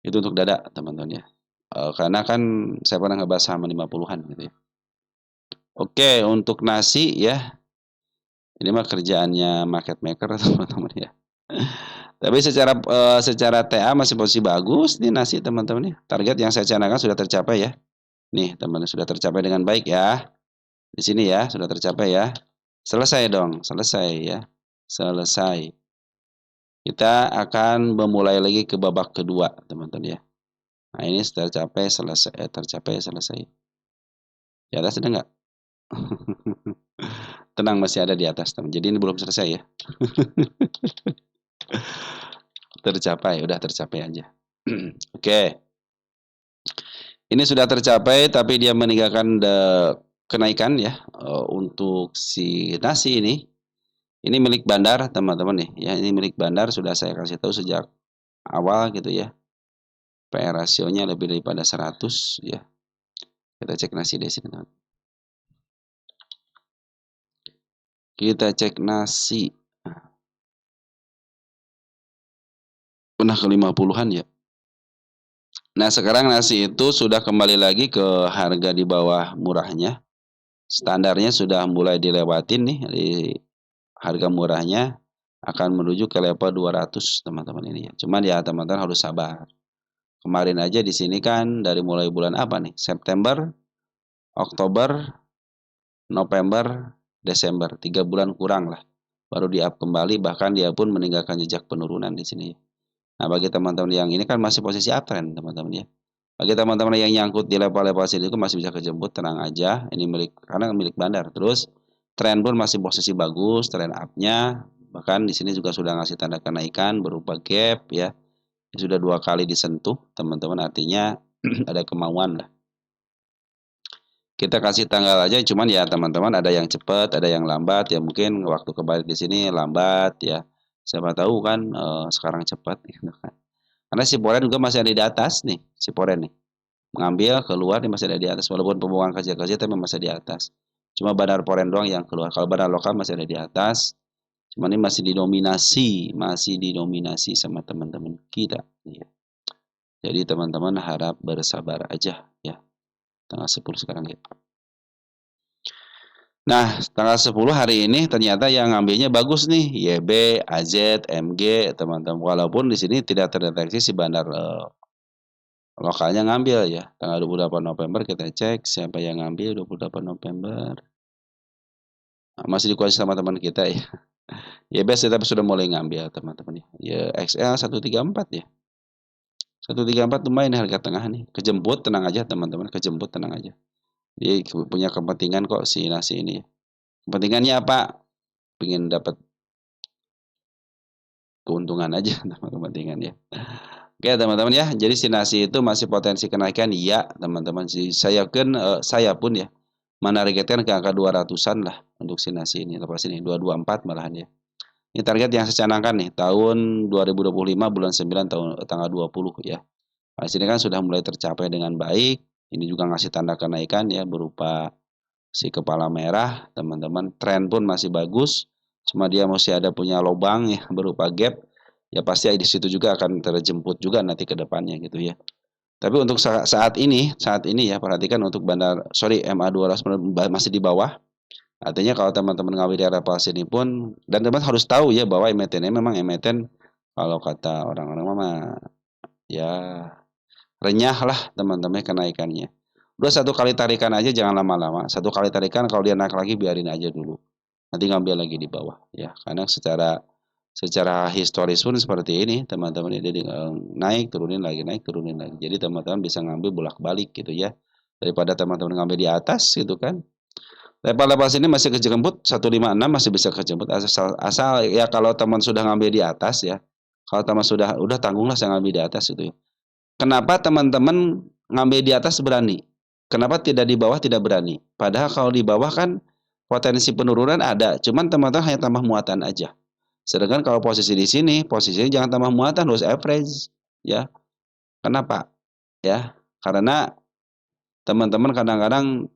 Itu untuk Dada teman-teman ya. Karena kan saya pernah ngebahas saham 50-an gitu ya. Oke, untuk nasi ya. Ini mah kerjaannya market maker teman-teman ya. Tapi secara TA masih posisi bagus nih nasi teman-teman ya. Target yang saya canangkan sudah tercapai ya. Nih, teman sudah tercapai dengan baik ya. Di sini ya, sudah tercapai ya. Selesai dong, selesai ya. Selesai. Kita akan memulai lagi ke babak kedua, teman-teman ya. Nah, ini tercapai, selesai, tercapai, selesai. Di atas ada nggak? Tenang, masih ada di atas, teman. Jadi ini belum selesai ya. Tercapai, udah tercapai aja. Oke. Ini sudah tercapai, tapi dia meninggalkan kenaikan ya untuk si nasi ini. Ini milik bandar teman-teman nih ya, ini milik bandar sudah saya kasih tahu sejak awal gitu ya. PR rasionya lebih daripada 100 ya. Kita cek nasi di sini teman. Kita cek nasi. Pernah ke 50-an ya. Nah, sekarang nasi itu sudah kembali lagi ke harga di bawah murahnya. Standarnya sudah mulai dilewatin nih di harga murahnya akan menuju ke level 200 teman-teman ini ya. Cuman ya teman-teman harus sabar. Kemarin aja di sini kan dari mulai bulan apa nih? September, Oktober, November, Desember, 3 bulan kurang lah. Baru di-up kembali, bahkan dia pun meninggalkan jejak penurunan di sini. Nah, bagi teman-teman yang ini kan masih posisi uptrend, teman-teman ya. Bagi teman-teman yang nyangkut di level-level sini itu masih bisa kejemput, tenang aja. Ini karena milik bandar. Terus tren pun masih posisi bagus, tren up-nya. Bahkan di sini juga sudah ngasih tanda kenaikan berupa gap ya. Sudah 2 kali disentuh, teman-teman, artinya ada kemauan lah. Kita kasih tanggal aja, cuman ya teman-teman ada yang cepat, ada yang lambat, ya mungkin waktu kebalik di sini lambat ya. Siapa tahu kan sekarang cepat gitu kan. Karena si Poren juga masih ada di atas nih, si Poren nih. Mengambil keluar dia masih ada di atas walaupun pembuangan kerja-kerja tapi masih di atas. Cuma Bandar Poren doang yang keluar. Kalau bandar lokal masih ada di atas. Cuma ini masih didominasi sama teman-teman kita. Ya. Jadi teman-teman harap bersabar aja ya. Tanggal 10 sekarang ya. Nah, tanggal 10 hari ini ternyata yang ngambilnya bagus nih, YB, AZ, MG, teman-teman. Walaupun di sini tidak terdeteksi si bandar lokalnya ngambil ya. Tanggal 28 November kita cek siapa yang ngambil 28 November. Nah, masih dikuasai sama teman kita ya. YB tapi sudah mulai ngambil teman-teman ya. Ya XL 134 ya. 134 lumayan harga tengah nih. Kejemput tenang aja teman-teman, kejemput tenang aja. Dia punya kepentingan kok si nasi ini ya. Kepentingannya apa? Pengen dapat keuntungan aja kepentingan ya. Oke teman-teman ya, jadi si nasi itu masih potensi kenaikan iya teman-teman. Saya pun ya menargetkan ke angka 200-an lah untuk si nasi ini. Lepas ini 224 malahan ya. Ini target yang saya canangkan nih tahun 2025 bulan 9 tahun tanggal 20 ya. Di sini kan sudah mulai tercapai dengan baik. Ini juga ngasih tanda kenaikan ya berupa si kepala merah, teman-teman. Tren pun masih bagus. Cuma dia masih ada punya lubang ya berupa gap. Ya pasti di situ juga akan terjemput juga nanti ke depannya gitu ya. Tapi untuk saat ini ya perhatikan untuk MA200 masih di bawah. Artinya kalau teman-teman ngambil di area pas ini pun dan teman harus tahu ya bahwa emiten ini memang emiten kalau kata orang-orang mah ya renyah lah teman-teman kenaikannya. Udah satu kali tarikan aja jangan lama-lama. Satu kali tarikan kalau dia naik lagi biarin aja dulu. Nanti ngambil lagi di bawah ya. Karena secara historis pun seperti ini teman-teman jadi naik turunin lagi. Jadi teman-teman bisa ngambil bolak-balik gitu ya. Daripada teman-teman ngambil di atas gitu kan. Lepas ini masih kejemput 156 masih bisa kejemput asal ya kalau teman sudah ngambil di atas ya. Kalau teman sudah udah tanggunglah saya ngambil di atas gitu ya. Kenapa teman-teman ngambil di atas berani? Kenapa tidak di bawah tidak berani? Padahal kalau di bawah kan potensi penurunan ada, cuman teman-teman hanya tambah muatan aja. Sedangkan kalau posisi di sini, posisinya jangan tambah muatan, harus average, ya. Kenapa? Ya, karena teman-teman kadang-kadang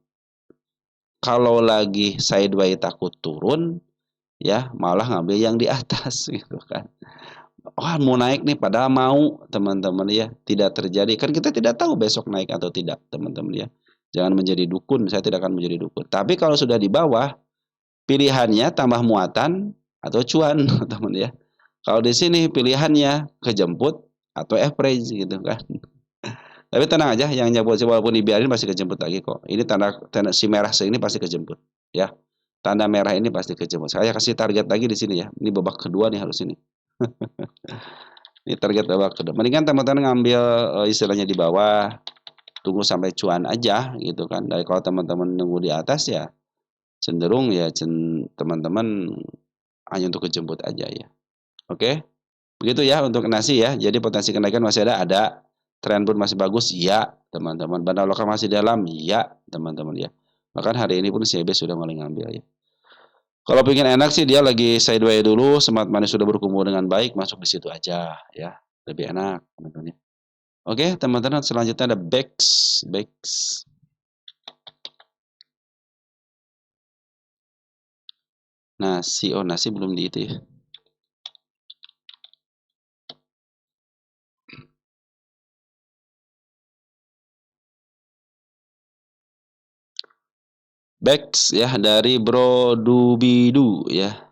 kalau lagi sideways takut turun, ya malah ngambil yang di atas gitu kan. Wah mau naik nih padahal mau teman-teman ya tidak terjadi kan kita tidak tahu besok naik atau tidak teman-teman ya jangan menjadi dukun saya tidak akan menjadi dukun tapi kalau sudah di bawah pilihannya tambah muatan atau cuan teman ya kalau di sini pilihannya kejemput atau average gitu kan tapi tenang aja yang nyebut walaupun dibiarin pasti kejemput lagi kok ini tanda si merah ini pasti kejemput ya tanda merah ini pasti kejemput saya kasih target lagi di sini ya ini babak kedua nih harus ini ini target babak kedua. Mendingan teman-teman ngambil istilahnya di bawah, tunggu sampai cuan aja gitu kan. Dari kalau teman-teman nunggu di atas ya cenderung ya teman-teman hanya untuk kejemput aja ya. Oke. Begitu ya untuk nasi ya. Jadi potensi kenaikan masih ada. Tren pun masih bagus, ya teman-teman. Bandar lokal masih dalam, ya teman-teman ya. Bahkan hari ini pun CB sudah mulai ngambil ya. Kalau pengen enak sih dia lagi sideways dulu, Smart Money sudah berkumpul dengan baik, masuk di situ aja ya. Lebih enak teman-teman. Oke, teman-teman selanjutnya ada BEX. BEX. Nasi belum di itu ya. BEX ya dari Bro Dubidu ya.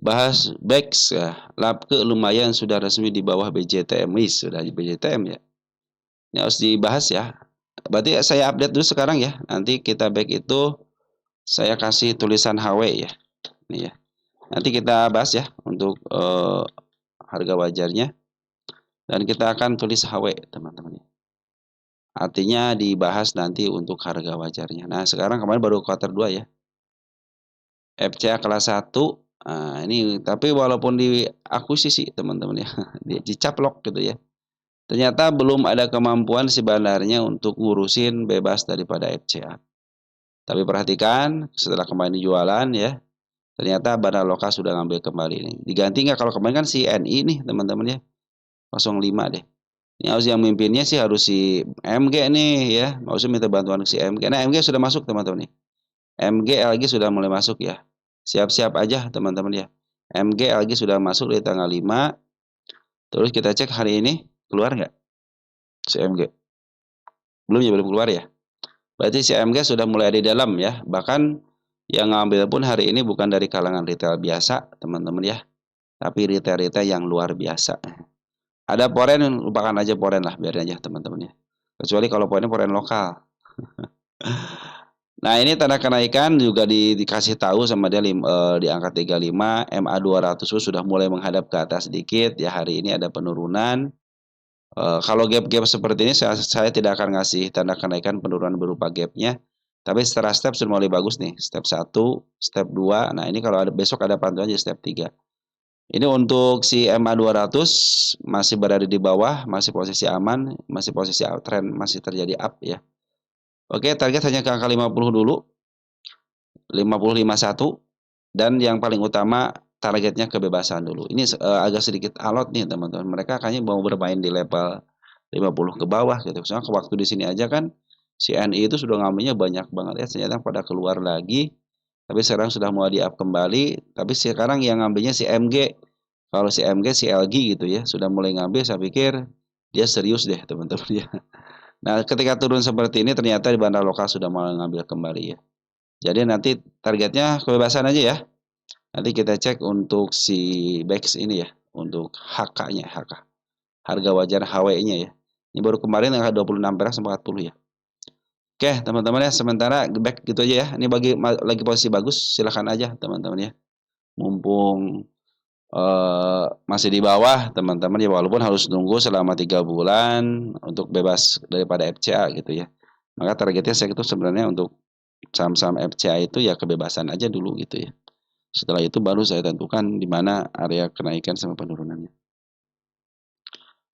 Bahas BEX ya. Lapke lumayan sudah resmi di bawah BJTM. Sudah di BJTM ya. Ini harus dibahas ya. Berarti saya update dulu sekarang ya. Nanti kita back itu saya kasih tulisan HW ya. Nih ya. Nanti kita bahas ya untuk harga wajarnya. Dan kita akan tulis HW teman-teman. Artinya dibahas nanti untuk harga wajarnya. Nah sekarang kemarin baru kuartal 2 ya. FCA kelas 1. Nah, ini tapi walaupun di akuisisi teman-teman ya. Dicaplok gitu ya. ternyata belum ada kemampuan si bandarnya untuk ngurusin bebas daripada FCA. Tapi perhatikan setelah kembali jualan ya, ternyata bandar lokal sudah ngambil kembali nih. Diganti nggak? Kalau kemarin kan si NI nih teman-teman ya, 05 deh. Ini harus yang mimpinnya sih harus si MG nih ya. Harusnya minta bantuan si MG. Nah MG sudah masuk teman-teman nih. MG LG sudah mulai masuk ya. Siap-siap aja teman-teman ya. MG LG sudah masuk di tanggal 5. Terus kita cek hari ini keluar nggak si MG? Belum ya, belum keluar ya. Berarti si MG sudah mulai di dalam ya. Bahkan yang ngambil pun hari ini bukan dari kalangan retail biasa teman-teman ya. Tapi retail-retail yang luar biasa. Ada poren, lupakan aja poren lah, biarin aja teman-teman ya. Kecuali kalau porennya poren lokal. Nah ini tanda kenaikan juga dikasih tahu sama dia di angka 35, MA 200 sudah mulai menghadap ke atas sedikit ya, hari ini ada penurunan. Kalau gap-gap seperti ini saya tidak akan ngasih tanda kenaikan penurunan berupa gapnya, tapi setelah step sudah mulai bagus nih, step 1, step 2, nah ini kalau ada, besok ada pantauan jadi step 3. Ini untuk si MA 200 masih berada di bawah, masih posisi aman, masih posisi uptrend, masih terjadi up ya. Oke, target hanya ke angka 50 dulu. 50,51 dan yang paling utama targetnya kebebasan dulu. Ini agak sedikit alot nih teman-teman. Mereka kayaknya mau bermain di level 50 ke bawah gitu. Soalnya ke waktu di sini aja kan si NI itu sudah ngambilnya banyak banget ya. Ternyata pada keluar lagi. Tapi sekarang sudah mulai di up kembali. Tapi sekarang yang ngambilnya si MG. Kalau si MG, si LG gitu ya. Sudah mulai ngambil, saya pikir dia serius deh teman-teman ya. Nah ketika turun seperti ini ternyata di bandar lokal sudah mulai ngambil kembali ya. Jadi nanti targetnya kebebasan aja ya. Nanti kita cek untuk si BEX ini ya, untuk HK-nya, HK. Harga wajar HW-nya ya. Ini baru kemarin angka 26 perak sampai 40 ya. Oke, teman-teman ya, sementara back gitu aja ya. Ini lagi posisi bagus, silahkan aja teman-teman ya. Mumpung masih di bawah teman-teman ya, walaupun harus nunggu selama 3 bulan untuk bebas daripada FCA gitu ya. Maka targetnya saya itu sebenarnya untuk saham-saham FCA itu ya kebebasan aja dulu gitu ya. Setelah itu baru saya tentukan di mana area kenaikan sama penurunannya.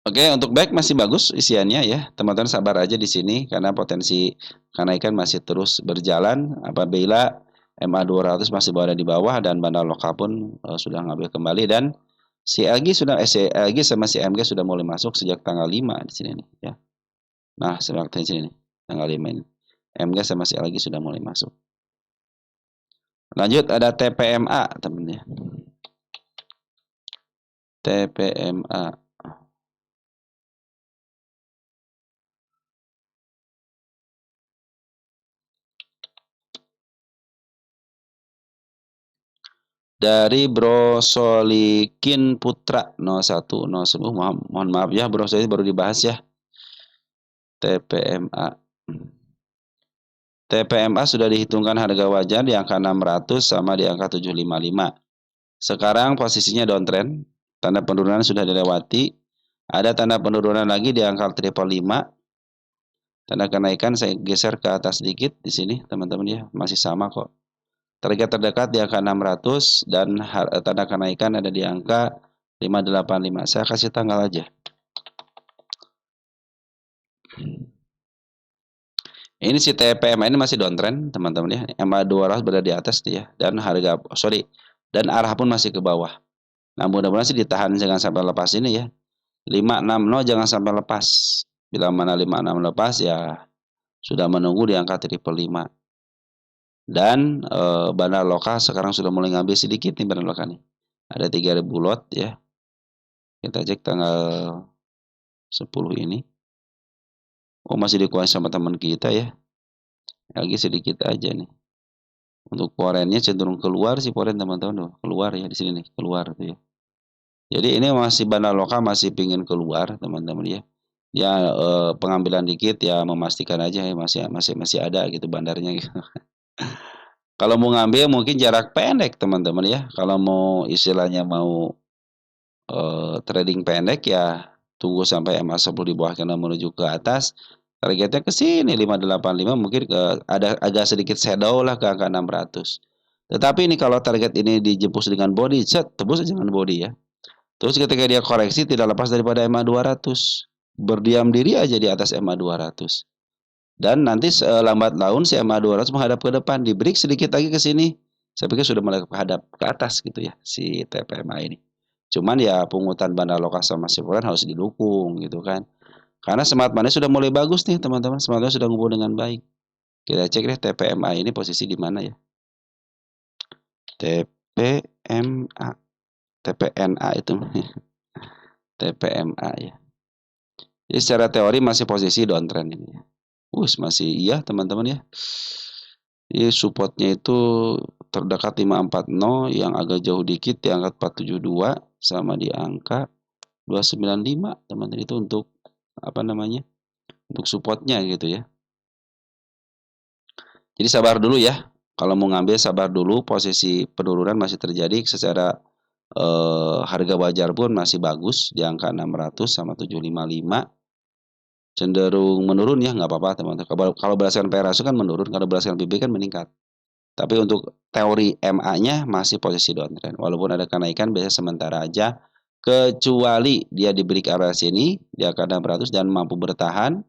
Oke, untuk back masih bagus isiannya ya. Teman-teman sabar aja di sini karena potensi kenaikan masih terus berjalan apabila MA 200 masih berada di bawah dan bandar lokal pun sudah ngambil kembali dan si LG sama si MG sudah mulai masuk sejak tanggal 5 di sini nih ya. Nah, sejak di sini nih, tanggal 5 ini. MG sama si LG sudah mulai masuk. Lanjut ada TPMA temennya. TPMA. Dari Bro Solikin Putra 0101. Mohon maaf ya Bro, saya baru dibahas ya. TPMA. TPMA sudah dihitungkan harga wajar di angka 600 sama di angka 755. Sekarang posisinya downtrend. Tanda penurunan sudah dilewati. Ada tanda penurunan lagi di angka 555. Tanda kenaikan saya geser ke atas sedikit di sini teman-teman ya. Masih sama kok. Target terdekat di angka 600 dan tanda kenaikan ada di angka 585. Saya kasih tanggal aja. Ini si TPM ini masih downtrend teman-teman ya. MA 200 berada di atas dia dan dan arah pun masih ke bawah. Nah, mudah-mudahan sih ditahan jangan sampai lepas ini ya. 560 jangan sampai lepas. Bila mana 56 lepas ya sudah menunggu di angka 555. Dan bandar lokal sekarang sudah mulai ngambil sedikit nih bandar lokal nih. Ada 3.000 lot ya. Kita cek tanggal 10 ini. Oh masih dikuasai sama teman kita ya. Lagi sedikit aja nih. Untuk porennya cenderung keluar sih poren teman-teman tuh. Keluar ya di sini nih, keluar tuh ya. Jadi ini masih bandar lokal masih pingin keluar teman-teman ya. Ya pengambilan dikit ya memastikan aja ya masih ada gitu bandarnya gitu. Kalau mau ngambil mungkin jarak pendek teman-teman ya. Kalau mau istilahnya mau trading pendek ya tunggu sampai MA 10 di bawah karena menuju ke atas. Targetnya ke sini 585 mungkin ada agak sedikit shadow lah ke angka 600. Tetapi ini kalau target ini dijemput dengan body, tebus aja dengan body ya. Terus ketika dia koreksi tidak lepas daripada MA 200. berdiam diri aja di atas MA 200. Dan nanti lambat laun si MA 200 menghadap ke depan, di break sedikit lagi ke sini. Saya pikir sudah mulai menghadap ke atas gitu ya si TPMA ini. Cuman ya pungutan bandar lokal sama Cipularang harus didukung gitu kan. Karena Smart Money sudah mulai bagus nih teman-teman, Smart Money sudah ngumpul dengan baik. Kita cek deh TPMA ini posisi di mana ya. TPMA, TPNA itu. TPMA ya. Jadi secara teori masih posisi downtrend ini. Masih iya teman-teman ya. Jadi supportnya itu terdekat 540, yang agak jauh dikit di angka 472 sama di angka 295 teman-teman, itu untuk apa namanya? Untuk supportnya gitu ya. Jadi sabar dulu ya. Kalau mau ngambil sabar dulu, posisi penurunan masih terjadi secara harga wajar pun masih bagus di angka 600 sama 755. Cenderung menurun ya, nggak apa-apa teman-teman. Kalau berdasarkan PRSU kan menurun, kalau berdasarkan PB kan meningkat. Tapi untuk teori MA-nya masih posisi downtrend. Walaupun ada kenaikan biasanya sementara aja, kecuali dia diberi ke area sini di angka 600 dan mampu bertahan,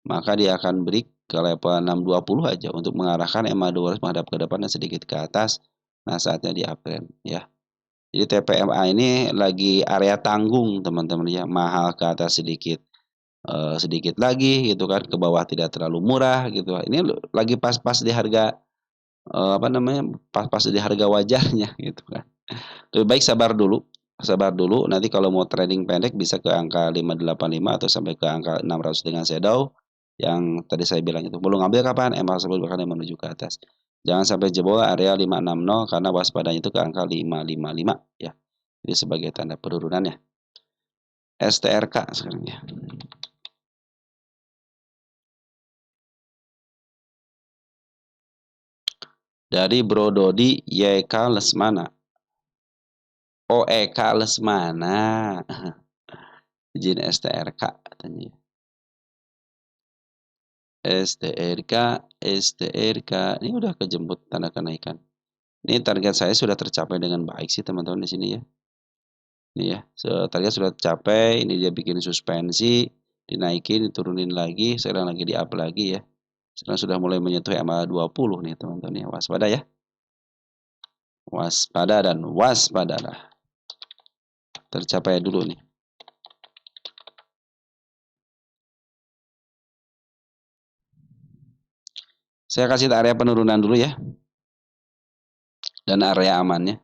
maka dia akan break ke level 620 aja untuk mengarahkan MA 200 menghadap ke depan dan sedikit ke atas. Nah, saatnya di uptrend ya. Jadi TPMA ini lagi area tanggung teman-teman ya, mahal ke atas sedikit. Sedikit lagi gitu kan, ke bawah tidak terlalu murah gitu. Ini lagi pas-pas di harga apa namanya, pas-pas di harga wajarnya gitu kan. Lebih baik sabar dulu, nanti kalau mau trading pendek bisa ke angka 585 atau sampai ke angka 600 dengan shadow yang tadi saya bilang itu. Belum ngambil kapan? Emang sebelum bahkan yang menuju ke atas. Jangan sampai jebol area 560 karena waspadanya itu ke angka 555 ya. Jadi sebagai tanda penurunannya. STRK sekarang ya. Dari Bro Dodi YK Lesmana. Oh, Eka Lesmana. Izin STRK katanya. STRK. Ini udah kejemput tanda kenaikan. Ini target saya sudah tercapai dengan baik sih teman-teman di sini ya. Ini ya, target sudah tercapai. Ini dia bikin suspensi, dinaikin, diturunin lagi, sekarang lagi di up lagi ya. Sekarang sudah mulai menyentuh MA 20 nih teman-teman ya. Waspada ya. Waspada dan waspadalah. Tercapai dulu nih. Saya kasih area penurunan dulu ya. Dan area amannya.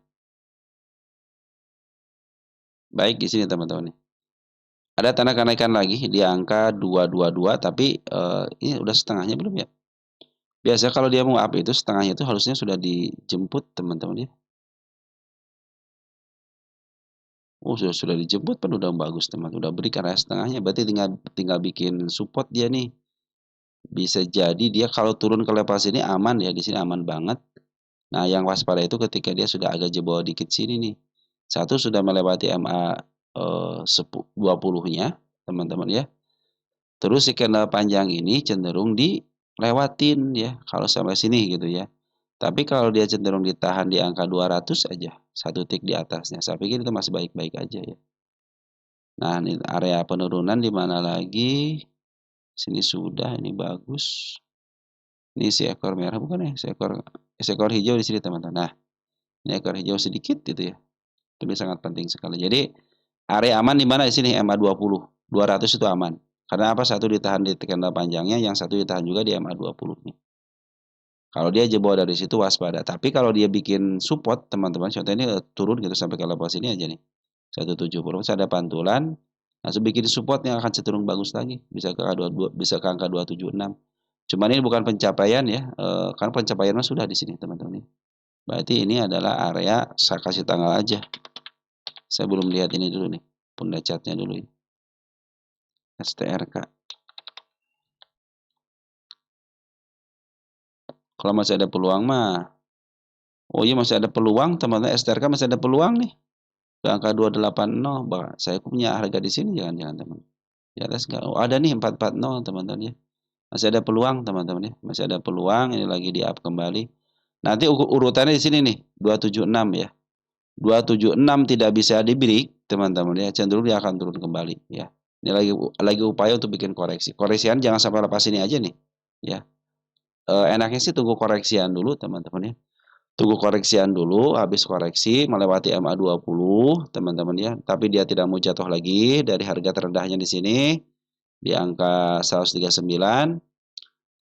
Baik di sini teman-teman nih. Ada tanda kenaikan lagi di angka 222, tapi ini udah setengahnya belum ya? Biasanya kalau dia mau up itu setengahnya itu harusnya sudah dijemput teman-teman ya. Oh, sudah dijemput kan udah bagus teman, udah beri area setengahnya, berarti tinggal bikin support dia nih. Bisa jadi dia kalau turun ke level sini aman ya, di sini aman banget. Nah, yang waspada itu ketika dia sudah agak jebol dikit sini nih. Satu sudah melewati MA 20-nya, teman-teman ya. Terus si candle panjang ini cenderung dilewatin ya kalau sampai sini gitu ya. Tapi kalau dia cenderung ditahan di angka 200 aja, satu tick di atasnya. Saya pikir itu masih baik-baik aja ya. Nah, ini area penurunan di mana lagi? Sini sudah, ini bagus. Ini si ekor merah bukan ya? Seekor hijau di sini teman-teman. Nah, ini ekor hijau sedikit gitu ya. Itu sangat penting sekali. Jadi area aman di mana di sini MA 20. 200 itu aman. Karena apa? Satu ditahan di candle panjangnya, yang satu ditahan juga di MA 20 nih. Kalau dia jebol dari situ waspada. Tapi kalau dia bikin support, teman-teman, contohnya ini turun gitu sampai ke level sini aja nih. 170, ada pantulan, langsung bikin support yang akan cenderung bagus lagi. Bisa ke angka 22, bisa ke angka 276. Cuman ini bukan pencapaian ya, karena pencapaiannya sudah di sini, teman-teman. Berarti ini adalah area, saya kasih tanggal aja. Saya belum lihat ini dulu nih, punda chartnya dulu ya. STRK. Kalau masih ada peluang mah, oh iya masih ada peluang teman-teman, STRK masih ada peluang nih. Ke angka 280, saya punya harga di sini jangan-jangan teman. Di atas enggak? Oh, ada nih 440 teman-teman ya. Masih ada peluang teman-teman ya. Masih ada peluang, ini lagi di up kembali. Nanti urutannya di sini nih, 276 ya. 276 tidak bisa di break teman-teman ya, cenderung dia akan turun kembali ya. Ini lagi upaya untuk bikin koreksi. Koreksian jangan sampai lepas ini aja nih, ya. Enaknya sih tunggu koreksian dulu teman-teman ya. Tunggu koreksian dulu, habis koreksi melewati MA20 teman-teman ya. Tapi dia tidak mau jatuh lagi dari harga terendahnya di sini di angka 139.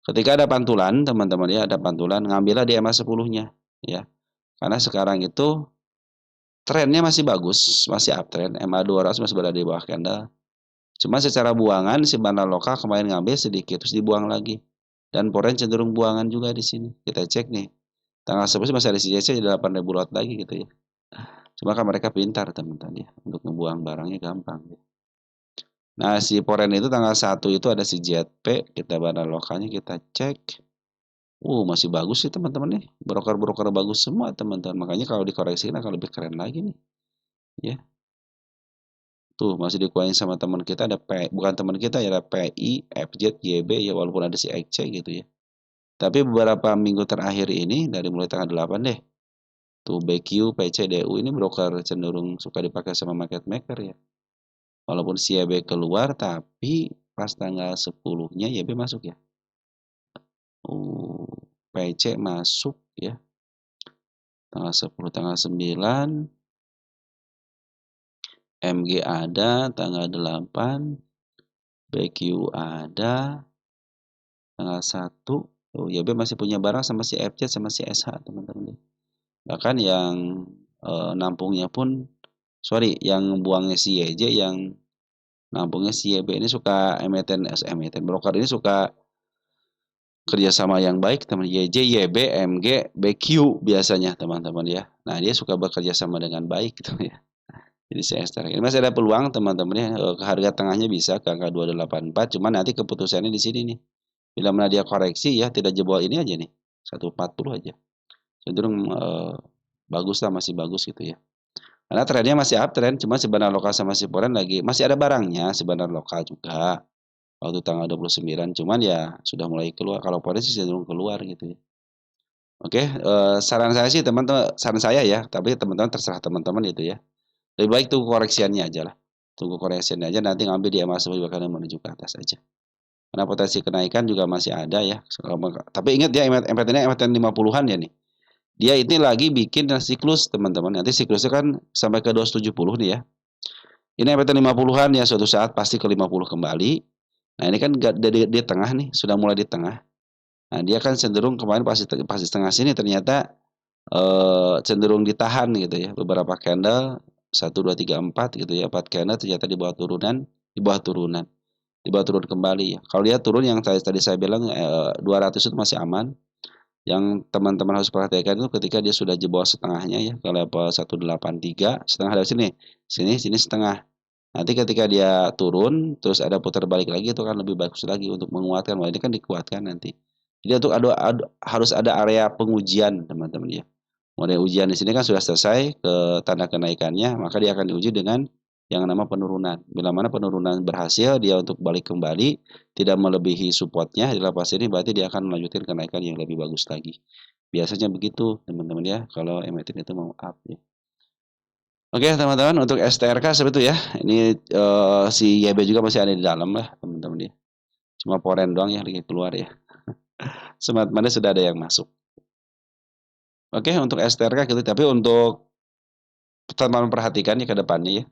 Ketika ada pantulan teman-teman ya, ada pantulan, ngambillah di MA10-nya ya. Karena sekarang itu trennya masih bagus, masih uptrend. MA200 masih berada di bawah candle. Cuma secara buangan si bandar lokal kemarin ngambil sedikit terus dibuang lagi. Dan foreign cenderung buangan juga di sini. Kita cek nih. Tanggal 11 masih ada CCC 8.000 lot lagi gitu ya. Cuma kan mereka pintar teman-teman ya. Untuk ngebuang barangnya gampang. Ya. Nah si foreign itu tanggal 1 itu ada si JP. Kita bandar lokalnya kita cek. Masih bagus sih teman-teman nih. Broker-broker bagus semua teman-teman. Makanya kalau dikoreksi akan lebih keren lagi nih. Ya. Tuh masih dikuain sama teman kita ada bukan teman kita ya ada PI, FZ, YB ya walaupun ada si XC gitu ya. Tapi beberapa minggu terakhir ini dari mulai tanggal 8 deh. Tuh BQ, PC, DU ini broker cenderung suka dipakai sama market maker ya. Walaupun si YB keluar tapi pas tanggal 10-nya YB masuk ya. PC masuk ya. Tanggal 10, tanggal 9 MG ada tanggal 8, BQ ada tanggal 1. YB masih punya barang sama si FZ sama si SH teman-teman. Bahkan yang nampungnya pun yang buangnya si YJ yang nampungnya si YB ini suka emiten broker ini suka kerjasama yang baik teman YJ, YB, MG, BQ biasanya teman-teman ya. Nah dia suka bekerja sama dengan baik gitu ya. Jadi saya start. Ini masih ada peluang teman-teman ya. Harga tengahnya bisa ke angka 284. Cuman nanti keputusannya di sini nih. Bila mana dia koreksi ya tidak jebol ini aja nih 140 aja. Cenderung bagus lah masih bagus gitu ya. Karena trennya masih uptrend, cuma sebenarnya lokal sama si foreign lagi masih ada barangnya sebenarnya lokal juga. Waktu tanggal 29 cuman ya sudah mulai keluar. Kalau foreign sih cenderung keluar gitu ya. Oke, saran saya sih teman-teman, saran saya ya, tapi teman-teman terserah teman-teman itu ya. Lebih baik tunggu koreksiannya aja lah. Tunggu koreksiannya aja nanti ngambil di MA10 bakal menuju ke atas aja. Karena potensi kenaikan juga masih ada ya. Tapi ingat ya emiten-nya emiten 50-an ya nih. Dia ini lagi bikin siklus teman-teman. Nanti siklusnya kan sampai ke 270 nih ya. Ini emiten 50-an ya suatu saat pasti ke 50 kembali. Nah ini kan di tengah nih. Sudah mulai di tengah. Nah dia kan cenderung kemarin pasti tengah sini ternyata cenderung ditahan gitu ya. Beberapa candle 1, 2, 3, 4 gitu ya. 4 candle ternyata di bawah turunan. Di bawah turunan. Di bawah turun kembali ya. Kalau dia turun yang tadi saya bilang 200 itu masih aman. Yang teman-teman harus perhatikan itu ketika dia sudah jebol setengahnya ya ke level 183 setengah dari sini setengah. Nanti ketika dia turun terus ada putar balik lagi itu kan lebih bagus lagi untuk menguatkan. Wah ini kan dikuatkan nanti. Jadi untuk harus ada area pengujian teman-teman ya. Model ujian di sini kan sudah selesai ke tanda kenaikannya, maka dia akan diuji dengan yang nama penurunan. Bila mana penurunan berhasil, dia untuk balik kembali, tidak melebihi supportnya di level ini, berarti dia akan melanjutkan kenaikan yang lebih bagus lagi. Biasanya begitu teman-teman ya, kalau emiten itu mau up ya. Oke teman-teman, untuk STRK seperti itu ya. Ini si YB juga masih ada di dalam lah teman-teman ya. Cuma foreign doang yang lagi keluar ya. Smart Money sudah ada yang masuk. Oke, untuk STRK gitu, tapi untuk teman-teman perhatikan ya ke depannya ya.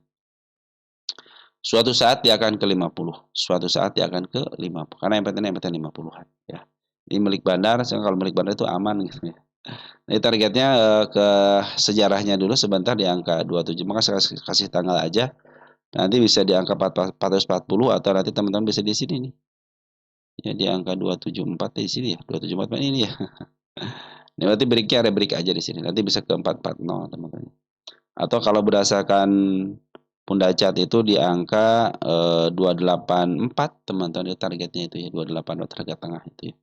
Suatu saat dia akan ke 50. Suatu saat dia akan ke 50. Karena emiten 50-an ya. Ini milik bandar, kalau milik bandar itu aman gitu ya. Nah, targetnya ke sejarahnya dulu sebentar di angka 27. Maka saya kasih tanggal aja. Nanti bisa di angka 440 atau nanti teman-teman bisa di sini nih. Ya di angka 274 di sini ya. 274 ini ya. Ini berarti breaknya ada break aja di sini. Nanti bisa ke 440 teman-teman. Atau kalau berdasarkan Pundacat itu di angka 284 teman-teman targetnya itu ya 284 harga tengah itu ya.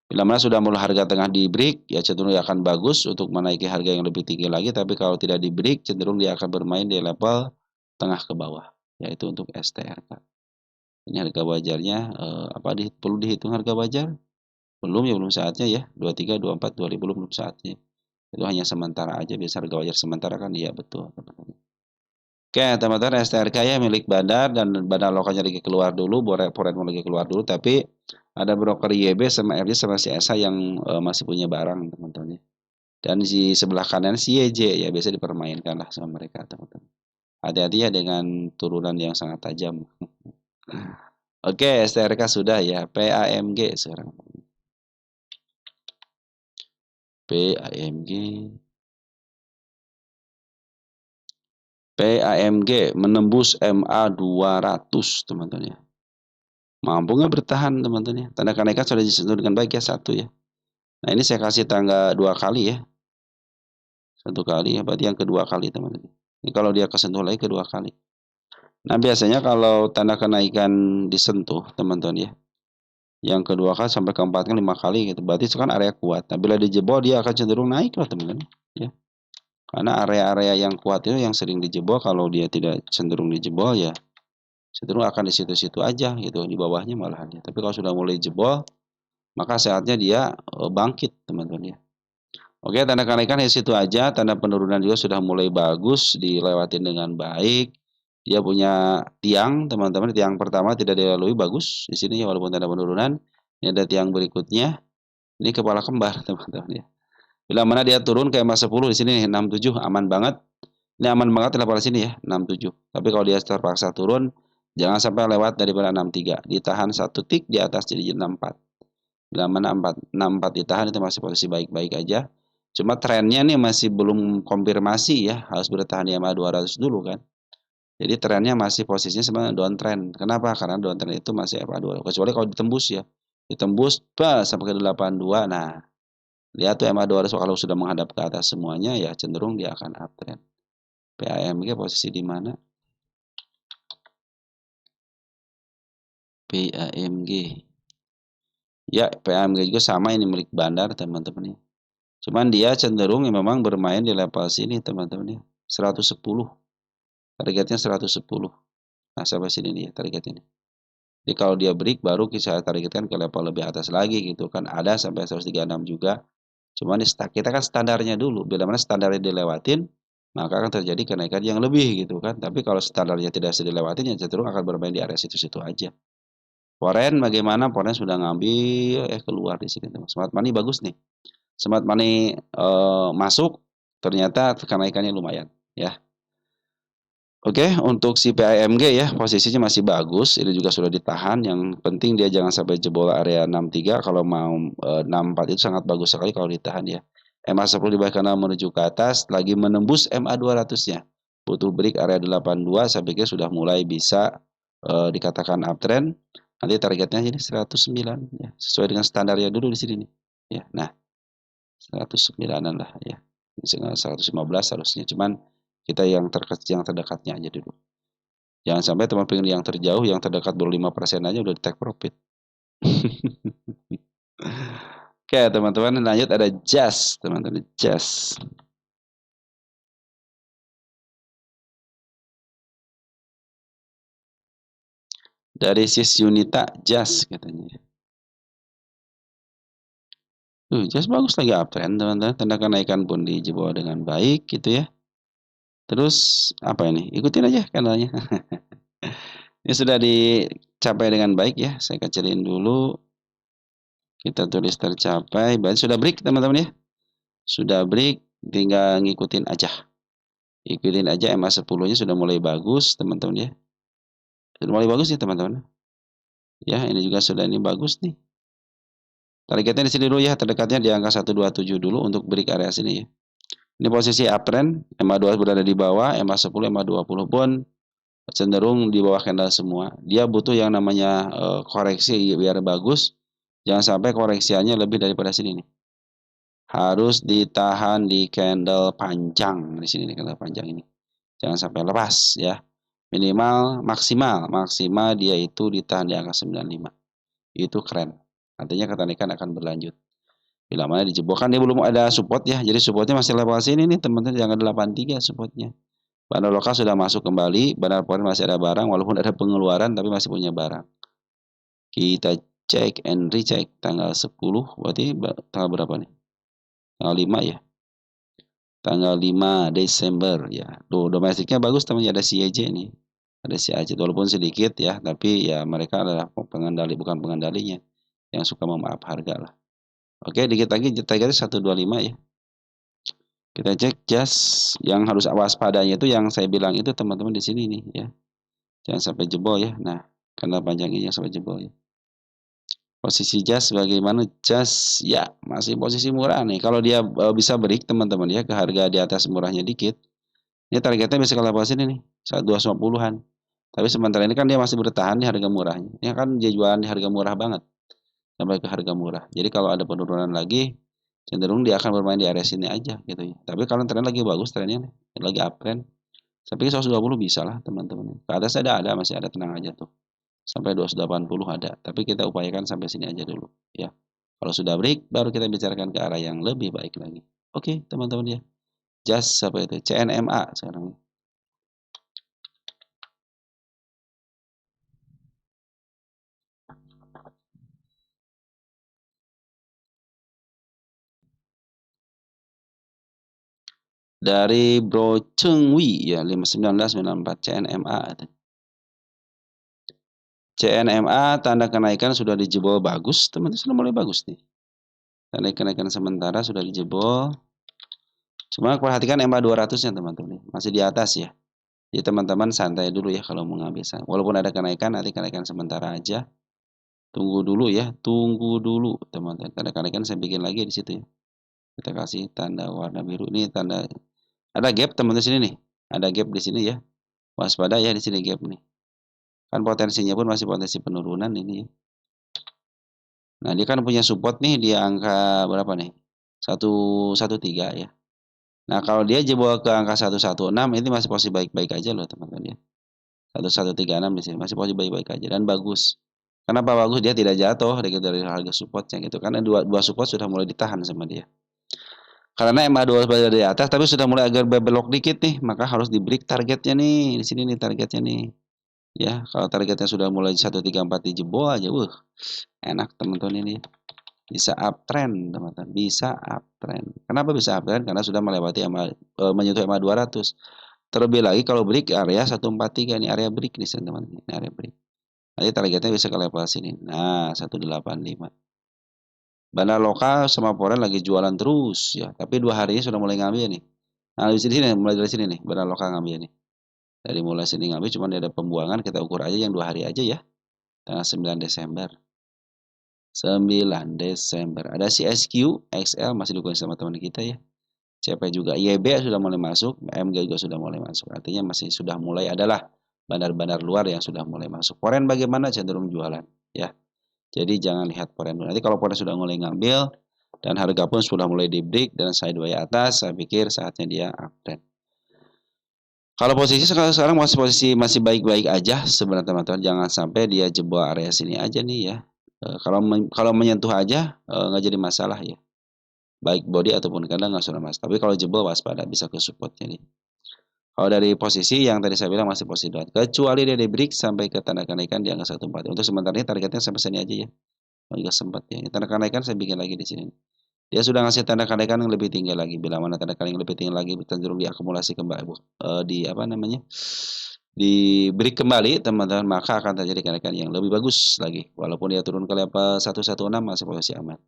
Bila mana sudah mulai harga tengah di break ya cenderung akan bagus untuk menaiki harga yang lebih tinggi lagi, tapi kalau tidak di break cenderung dia akan bermain di level tengah ke bawah yaitu untuk STRK. Ini harga wajarnya perlu dihitung harga wajar? Belum ya, belum saatnya ya. 23, 24, 25 belum saatnya. Itu hanya sementara aja, biasa harga wajar sementara kan iya betul teman-teman. Oke, teman-teman, STRK ya milik Bandar dan Bandar lokalnya lagi keluar dulu, Forex mau lagi keluar dulu, tapi ada broker YB sama RJ sama si ESA yang masih punya barang, teman-teman. Dan di sebelah kanan si YJ ya biasa dipermainkan lah sama mereka, teman-teman. Hati-hati ya dengan turunan yang sangat tajam. Oke, STRK sudah ya, PAMG sekarang. PAMG. PAMG menembus MA 200, teman-teman ya. Mampu nggak bertahan, teman-teman ya? Tanda kenaikan sudah disentuh dengan baik ya, 1 ya. Nah, ini saya kasih tangga 2 kali ya. 1 kali ya, berarti yang kedua kali, teman-teman. Ini kalau dia kesentuh lagi kedua kali. Nah, biasanya kalau tanda kenaikan disentuh, teman-teman ya, yang kedua kali sampai keempat kali, 5 kali gitu. Berarti itu kan area kuat. Nah, bila dijebol dia akan cenderung naik lah, teman-teman ya. Karena area-area yang kuat itu yang sering dijebol, kalau dia tidak cenderung dijebol ya cenderung akan di situ-situ aja gitu, di bawahnya malahan ya. Tapi kalau sudah mulai jebol, maka saatnya dia bangkit, teman-teman ya. Oke, tanda kenaikan di situ aja, tanda penurunan juga sudah mulai bagus, dilewatin dengan baik. Dia punya tiang, teman-teman. Tiang pertama tidak dilalui, bagus di sini ya, walaupun tanda penurunan. Ini ada tiang berikutnya. Ini kepala kembar, teman-teman ya. Bila mana dia turun ke MA10 di sini 67, aman banget. Ini aman banget level sini ya, 67. Tapi kalau dia terpaksa turun, jangan sampai lewat daripada 63. Ditahan 1 tik di atas jadi 64. Bila mana 64 ditahan itu masih posisi baik-baik aja. Cuma trennya nih masih belum konfirmasi ya, harus bertahan di MA 200 dulu kan. Jadi trennya masih posisinya sebenarnya downtrend. Kenapa? Karena downtrend itu masih MA 200. Kecuali kalau ditembus ya. Ditembus sampai ke 82. Nah, lihat tuh MA 200 kalau sudah menghadap ke atas semuanya ya cenderung dia akan uptrend. PAMG posisi di mana? PAMG. Ya, PAMG juga sama, ini milik Bandar, teman-teman ya. Cuman dia cenderung ya memang bermain di level sini, teman-teman ya. 110. Targetnya 110. Nah, sampai sini nih targetnya nih. Jadi kalau dia break baru kita targetkan ke level lebih atas lagi gitu kan. Ada sampai 136 juga. Cuman kita kan standarnya dulu. Bila mana standarnya dilewatin, maka akan terjadi kenaikan yang lebih gitu kan. Tapi kalau standarnya tidak bisa dilewatin, ya cenderung akan bermain di area situ-situ aja. Foreign bagaimana? Foreign sudah ngambil, keluar di sini. Smart money bagus nih. Smart money masuk, ternyata kenaikannya lumayan ya. Oke, untuk si PAMG ya, posisinya masih bagus. Ini juga sudah ditahan. Yang penting dia jangan sampai jebol area 63. Kalau mau 64 itu sangat bagus sekali kalau ditahan ya. MA10 di bawah kanan menuju ke atas, lagi menembus MA 200-nya. Butuh break area 82, saya pikir sudah mulai bisa dikatakan uptrend. Nanti targetnya ini 109 ya, sesuai dengan standarnya dulu di sini nih. Ya, nah 109-an lah ya. Ini 115 harusnya, cuman kita yang terdekatnya aja dulu. Jangan sampai teman pengen yang terjauh, yang terdekat baru 5% aja udah di take profit. Oke, teman-teman, lanjut ada JAS, teman-teman, JAS. Dari sis Unita JAS katanya. JAS bagus lagi uptrend, teman-teman. Tanda kenaikan pun dijebol dengan baik gitu ya. Terus apa ini? Ikutin aja kanalnya. Ini sudah dicapai dengan baik ya. Saya kecilin dulu. Kita tulis tercapai. Berarti sudah break teman-teman ya. Sudah break. Tinggal ngikutin aja. Ikutin aja MA 10-nya sudah mulai bagus teman-teman ya. Sudah mulai bagus ya teman-teman. Ya ini juga sudah ini bagus nih. Targetnya di sini dulu ya. Terdekatnya di angka 127 dulu untuk break area sini ya. Ini posisi uptrend. MA 2 berada di bawah. MA 10, MA 20 pun cenderung di bawah candle semua. Dia butuh yang namanya koreksi biar bagus. Jangan sampai koreksiannya lebih daripada sini nih. Harus ditahan di candle panjang di sini nih, candle panjang ini. Jangan sampai lepas ya. Minimal maksimal dia itu ditahan di angka 95. Itu keren. Artinya kenaikan akan berlanjut. Bila mana dijebolkan dia belum ada support ya. Jadi supportnya masih level sini nih teman-teman, jangan 83 supportnya. Bandar lokal sudah masuk kembali, bandar foreign masih ada barang, walaupun ada pengeluaran tapi masih punya barang. Kita cek and recheck tanggal 10, berarti tanggal berapa nih? Tanggal 5 ya. Tanggal 5 Desember ya. Tuh domestiknya bagus teman, ada CAJ nih. Ada CAJ walaupun sedikit ya, tapi ya mereka adalah pengendali bukan pengendalinya yang suka memaaf harga lah. Oke, dikit lagi targetnya 125 ya. Kita cek jas yang harus waspadanya itu yang saya bilang itu teman-teman di sini nih ya. Jangan sampai jebol ya. Nah, karena panjangnya sampai jebol ya. Posisi jas bagaimana? Jas ya masih posisi murah nih. Kalau dia bisa break teman-teman ya ke harga di atas murahnya dikit. Ini targetnya bisa kalau lepas ini nih, 250-an. Tapi sementara ini kan dia masih bertahan di harga murahnya. Ini kan dia jualan di harga murah banget sampai ke harga murah. Jadi kalau ada penurunan lagi, cenderung dia akan bermain di area sini aja gitu ya. Tapi kalau tren lagi bagus trennya nih, lagi uptrend. Tapi 120 bisa lah teman-teman. Ke atas ada masih ada, tenang aja tuh. Sampai 280 ada. Tapi kita upayakan sampai sini aja dulu ya. Kalau sudah break baru kita bicarakan ke arah yang lebih baik lagi. Oke, teman-teman ya. Just apa itu? CNMA sekarang. Dari Bro Chengwi ya 51994 CNMA. CNMA tanda kenaikan sudah dijebol bagus, teman-teman sudah mulai bagus nih. Tanda kenaikan sementara sudah dijebol. Cuma perhatikan MA 200-nya teman-teman, masih di atas ya. Jadi teman-teman santai dulu ya kalau mau ngambil. Walaupun ada kenaikan, nanti kenaikan sementara aja. Tunggu dulu ya, tunggu dulu teman-teman. Tanda kenaikan saya bikin lagi di situ ya. Kita kasih tanda warna biru ini, tanda ada gap teman-teman sini nih. Ada gap di sini ya. Waspada ya di sini gap nih. Kan potensinya pun masih potensi penurunan ini. Nah, dia kan punya support nih di angka berapa nih? 113 ya. Nah, kalau dia jebol ke angka 116 ini masih posisi baik-baik aja loh, teman-teman ya. 1136 di sini masih posisi baik-baik aja dan bagus. Kenapa bagus? Dia tidak jatuh dari harga supportnya gitu. Karena dua support sudah mulai ditahan sama dia. Karena MA2 berada di atas tapi sudah mulai agak berbelok dikit nih, maka harus di break targetnya nih. Di sini nih targetnya nih. Ya, kalau targetnya sudah mulai 134 dijebol aja, enak teman-teman ini. Bisa uptrend, teman-teman. Bisa uptrend. Kenapa bisa uptrend? Karena sudah melewati menyentuh MA 200. Terlebih lagi kalau break area 143 ini area break nih, teman-teman. Ini area break. Nanti targetnya bisa ke level sini. Nah, 185. Bandar lokal sama foreign lagi jualan terus ya, tapi 2 harinya sudah mulai ngambil nih. Nah, di sini mulai dari sini nih, bandar lokal ngambil nih. Dari mulai sini ngambil, cuman ada pembuangan, kita ukur aja yang 2 hari aja ya. Tanggal 9 Desember. 9 Desember. Ada CSQ, XL masih dukung sama teman kita ya. CP juga. YB sudah mulai masuk, MG juga sudah mulai masuk. Artinya masih sudah mulai adalah bandar-bandar luar yang sudah mulai masuk. Foreign bagaimana? Cenderung jualan ya. Jadi jangan lihat foreign. Nanti kalau foreign sudah mulai ngambil dan harga pun sudah mulai di break dan sideways atas, saya pikir saatnya dia uptrend. Kalau posisi sekarang masih baik-baik aja sebenarnya teman-teman. Jangan sampai dia jebol area sini aja nih ya. Kalau menyentuh aja nggak jadi masalah ya. Baik body ataupun kandang nggak sudah mas. Tapi kalau jebol waspada bisa ke supportnya nih. Kalau dari posisi yang tadi saya bilang masih posisi down. Kecuali dia di break sampai ke tanda kenaikan di angka 14. Untuk sementara ini targetnya sampai sini aja ya. Juga sempat ya. Tanda kenaikan saya bikin lagi di sini. Dia sudah ngasih tanda kenaikan yang lebih tinggi lagi. Bila mana tanda kenaikan yang lebih tinggi lagi cenderung diakumulasi kembali di apa namanya? Di break kembali teman-teman, maka akan terjadi kenaikan yang lebih bagus lagi. Walaupun dia turun ke level 116 masih posisi aman.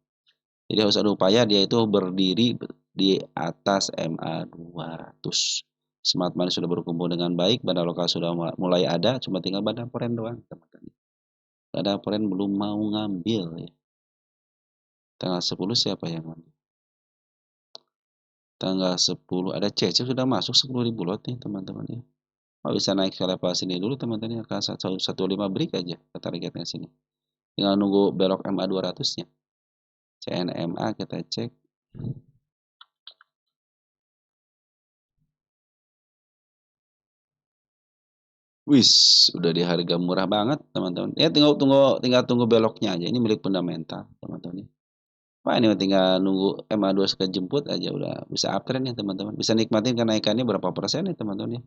Jadi harus ada upaya dia itu berdiri di atas MA 200. Smart Money sudah berkumpul dengan baik, bandar lokal sudah mulai ada, cuma tinggal bandar foreign doang teman-teman. Bandar foreign belum mau ngambil ya. Tanggal 10 siapa yang ngambil? Tanggal 10 ada CC sudah masuk 10.000 lot nih teman-teman ya. Oh, bisa naik ke level sini dulu teman-teman ya, ke 115 break aja ke targetnya sini. Tinggal nunggu belok MA 200-nya. CNMA kita cek. Wis, udah di harga murah banget teman-teman. Ya tinggal tunggu beloknya aja. Ini milik fundamental teman-teman. Wah ini tinggal nunggu MA2 sekali jemput aja udah bisa uptrend ya teman-teman. Bisa nikmatin kenaikannya berapa persen ya teman-teman ya.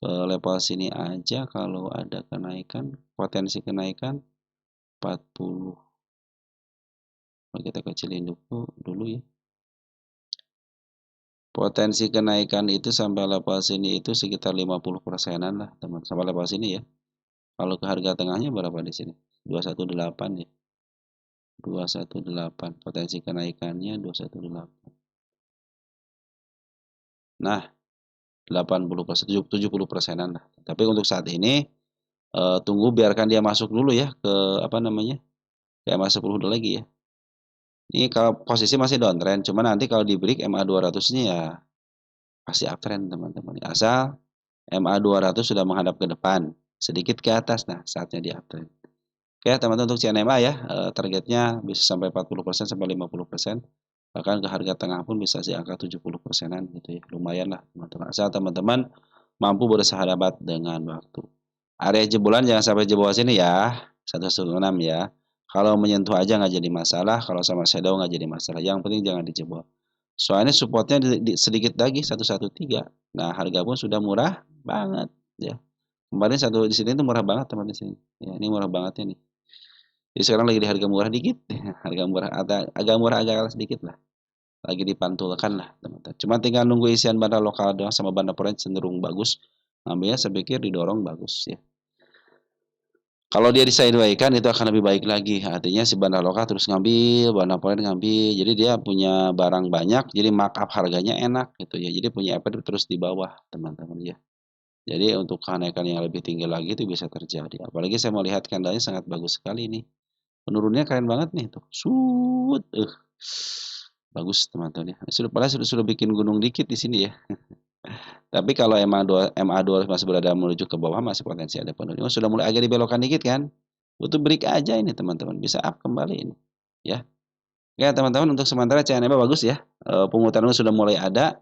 Ke level sini aja kalau ada kenaikan, potensi kenaikan 40. Kita kecilin dulu ya. Potensi kenaikan itu sampai level sini itu sekitar 50%-an lah, teman. Sampai level sini ya. Kalau ke harga tengahnya berapa di sini? 218 ya. 218. Potensi kenaikannya 218. Nah, 80%, 70%-an lah. Tapi untuk saat ini tunggu biarkan dia masuk dulu ya ke apa namanya? Kayak masuk dulu lagi ya. Ini kalau posisi masih downtrend, cuma nanti kalau di break MA 200 ini ya pasti uptrend teman-teman. Asal MA 200 sudah menghadap ke depan, sedikit ke atas, nah saatnya di uptrend. Oke teman-teman, untuk CNMA ya, targetnya bisa sampai 40% sampai 50%, bahkan ke harga tengah pun bisa sih angka 70%-an gitu ya, lumayan lah teman-teman. Asal teman-teman mampu bersahabat dengan waktu. Area jebolan jangan sampai jebol sini ya, 116 ya. Kalau menyentuh aja nggak jadi masalah, kalau sama shadow nggak jadi masalah. Yang penting jangan dijebol. Soalnya supportnya sedikit lagi 113. Nah harga pun sudah murah banget ya. Kemarin satu di sini itu murah banget teman di sini. Ya ini murah bangetnya nih. Jadi sekarang lagi di harga murah dikit, harga murah agak murah agak sedikit lah. Lagi dipantulkan lah teman-teman. Cuma tinggal nunggu isian bandar lokal doang sama bandar foreign cenderung bagus. Ngambilnya saya pikir didorong bagus ya. Kalau dia disideway-kan itu akan lebih baik lagi. Artinya si bandar lokal terus ngambil, bandar foreign ngambil. Jadi dia punya barang banyak, jadi markup harganya enak gitu ya. Jadi punya efek terus di bawah teman-teman ya. Jadi untuk kenaikan yang lebih tinggi lagi itu bisa terjadi. Apalagi saya melihat candlenya sangat bagus sekali nih. Penurunnya keren banget nih tuh. Bagus teman-teman ya. Sudah bikin gunung dikit di sini ya. Tapi kalau MA2 masih berada menuju ke bawah masih potensi ada penurunan. Sudah mulai agak dibelokkan dikit kan? Butuh break aja ini teman-teman. Bisa up kembali ini. Ya. Ya teman-teman, untuk sementara CNM bagus ya. Pemutaran sudah mulai ada.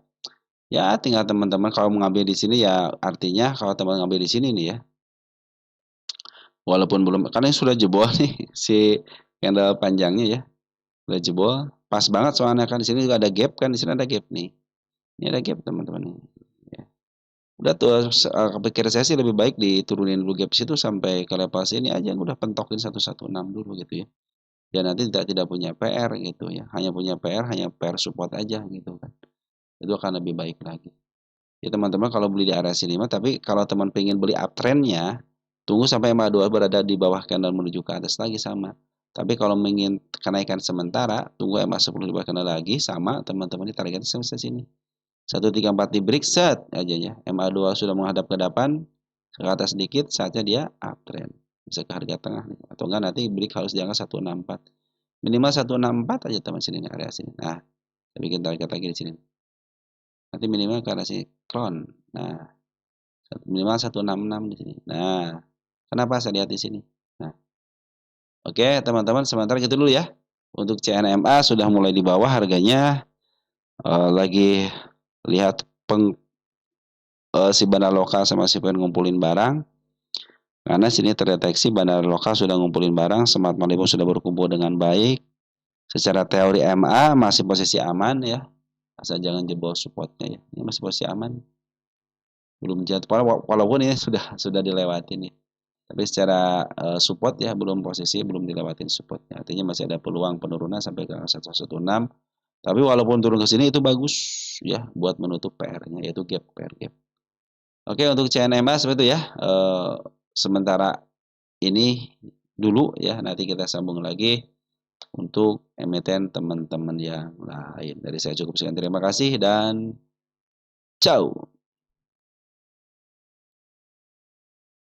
Ya tinggal teman-teman kalau mengambil di sini ya, artinya kalau teman ngambil di sini nih ya. Walaupun belum, karena sudah jebol nih si candle panjangnya ya. Sudah jebol. Pas banget soalnya kan di sini juga ada gap kan, di sini ada gap nih. Ini ada gap teman-teman. Ya. Udah tuh, pikir saya sih lebih baik diturunin dulu gap situ sampai ke level sini aja, udah pentokin 116 dulu gitu ya. Dan nanti tidak punya PR gitu ya. Hanya punya PR, hanya PR support aja gitu kan. Itu akan lebih baik lagi. Ya teman-teman kalau beli di area sini mah, tapi kalau teman pengen beli uptrendnya, tunggu sampai MA2 berada di bawah candle menuju ke atas lagi sama. Tapi kalau ingin kenaikan sementara, tunggu MA10 di bawah candle lagi sama teman-teman, di targetnya sampai sini. 134 di break set aja ya. MA2 sudah menghadap ke depan, ke atas sedikit, saatnya dia uptrend. Bisa ke harga tengah nih. Atau enggak nanti break harus di angka 164. Minimal 164 aja teman sini nih, area sini. Nah, saya bikin target lagi di sini. Nanti minimal ke arah sini crown. Nah, minimal 166 di sini. Nah, kenapa saya lihat di sini? Nah, oke teman-teman, sementara gitu dulu ya. Untuk CNMA sudah mulai di bawah harganya, lagi lihat si bandar lokal sama si pengen ngumpulin barang. Karena sini terdeteksi bandar lokal sudah ngumpulin barang, Smart Money pun sudah berkumpul dengan baik. Secara teori MA masih posisi aman ya. Asal jangan jebol supportnya ya. Ini masih posisi aman. Belum jatuh, walaupun ini sudah dilewati nih. Tapi secara support ya belum dilewatin supportnya. Artinya masih ada peluang penurunan sampai ke 116. Tapi walaupun turun ke sini itu bagus ya buat menutup PR-nya, yaitu PR gap. Oke, untuk CNMA seperti itu ya. Sementara ini dulu ya, nanti kita sambung lagi untuk emiten teman-teman yang lain. Dari saya cukup sekian, terima kasih dan ciao.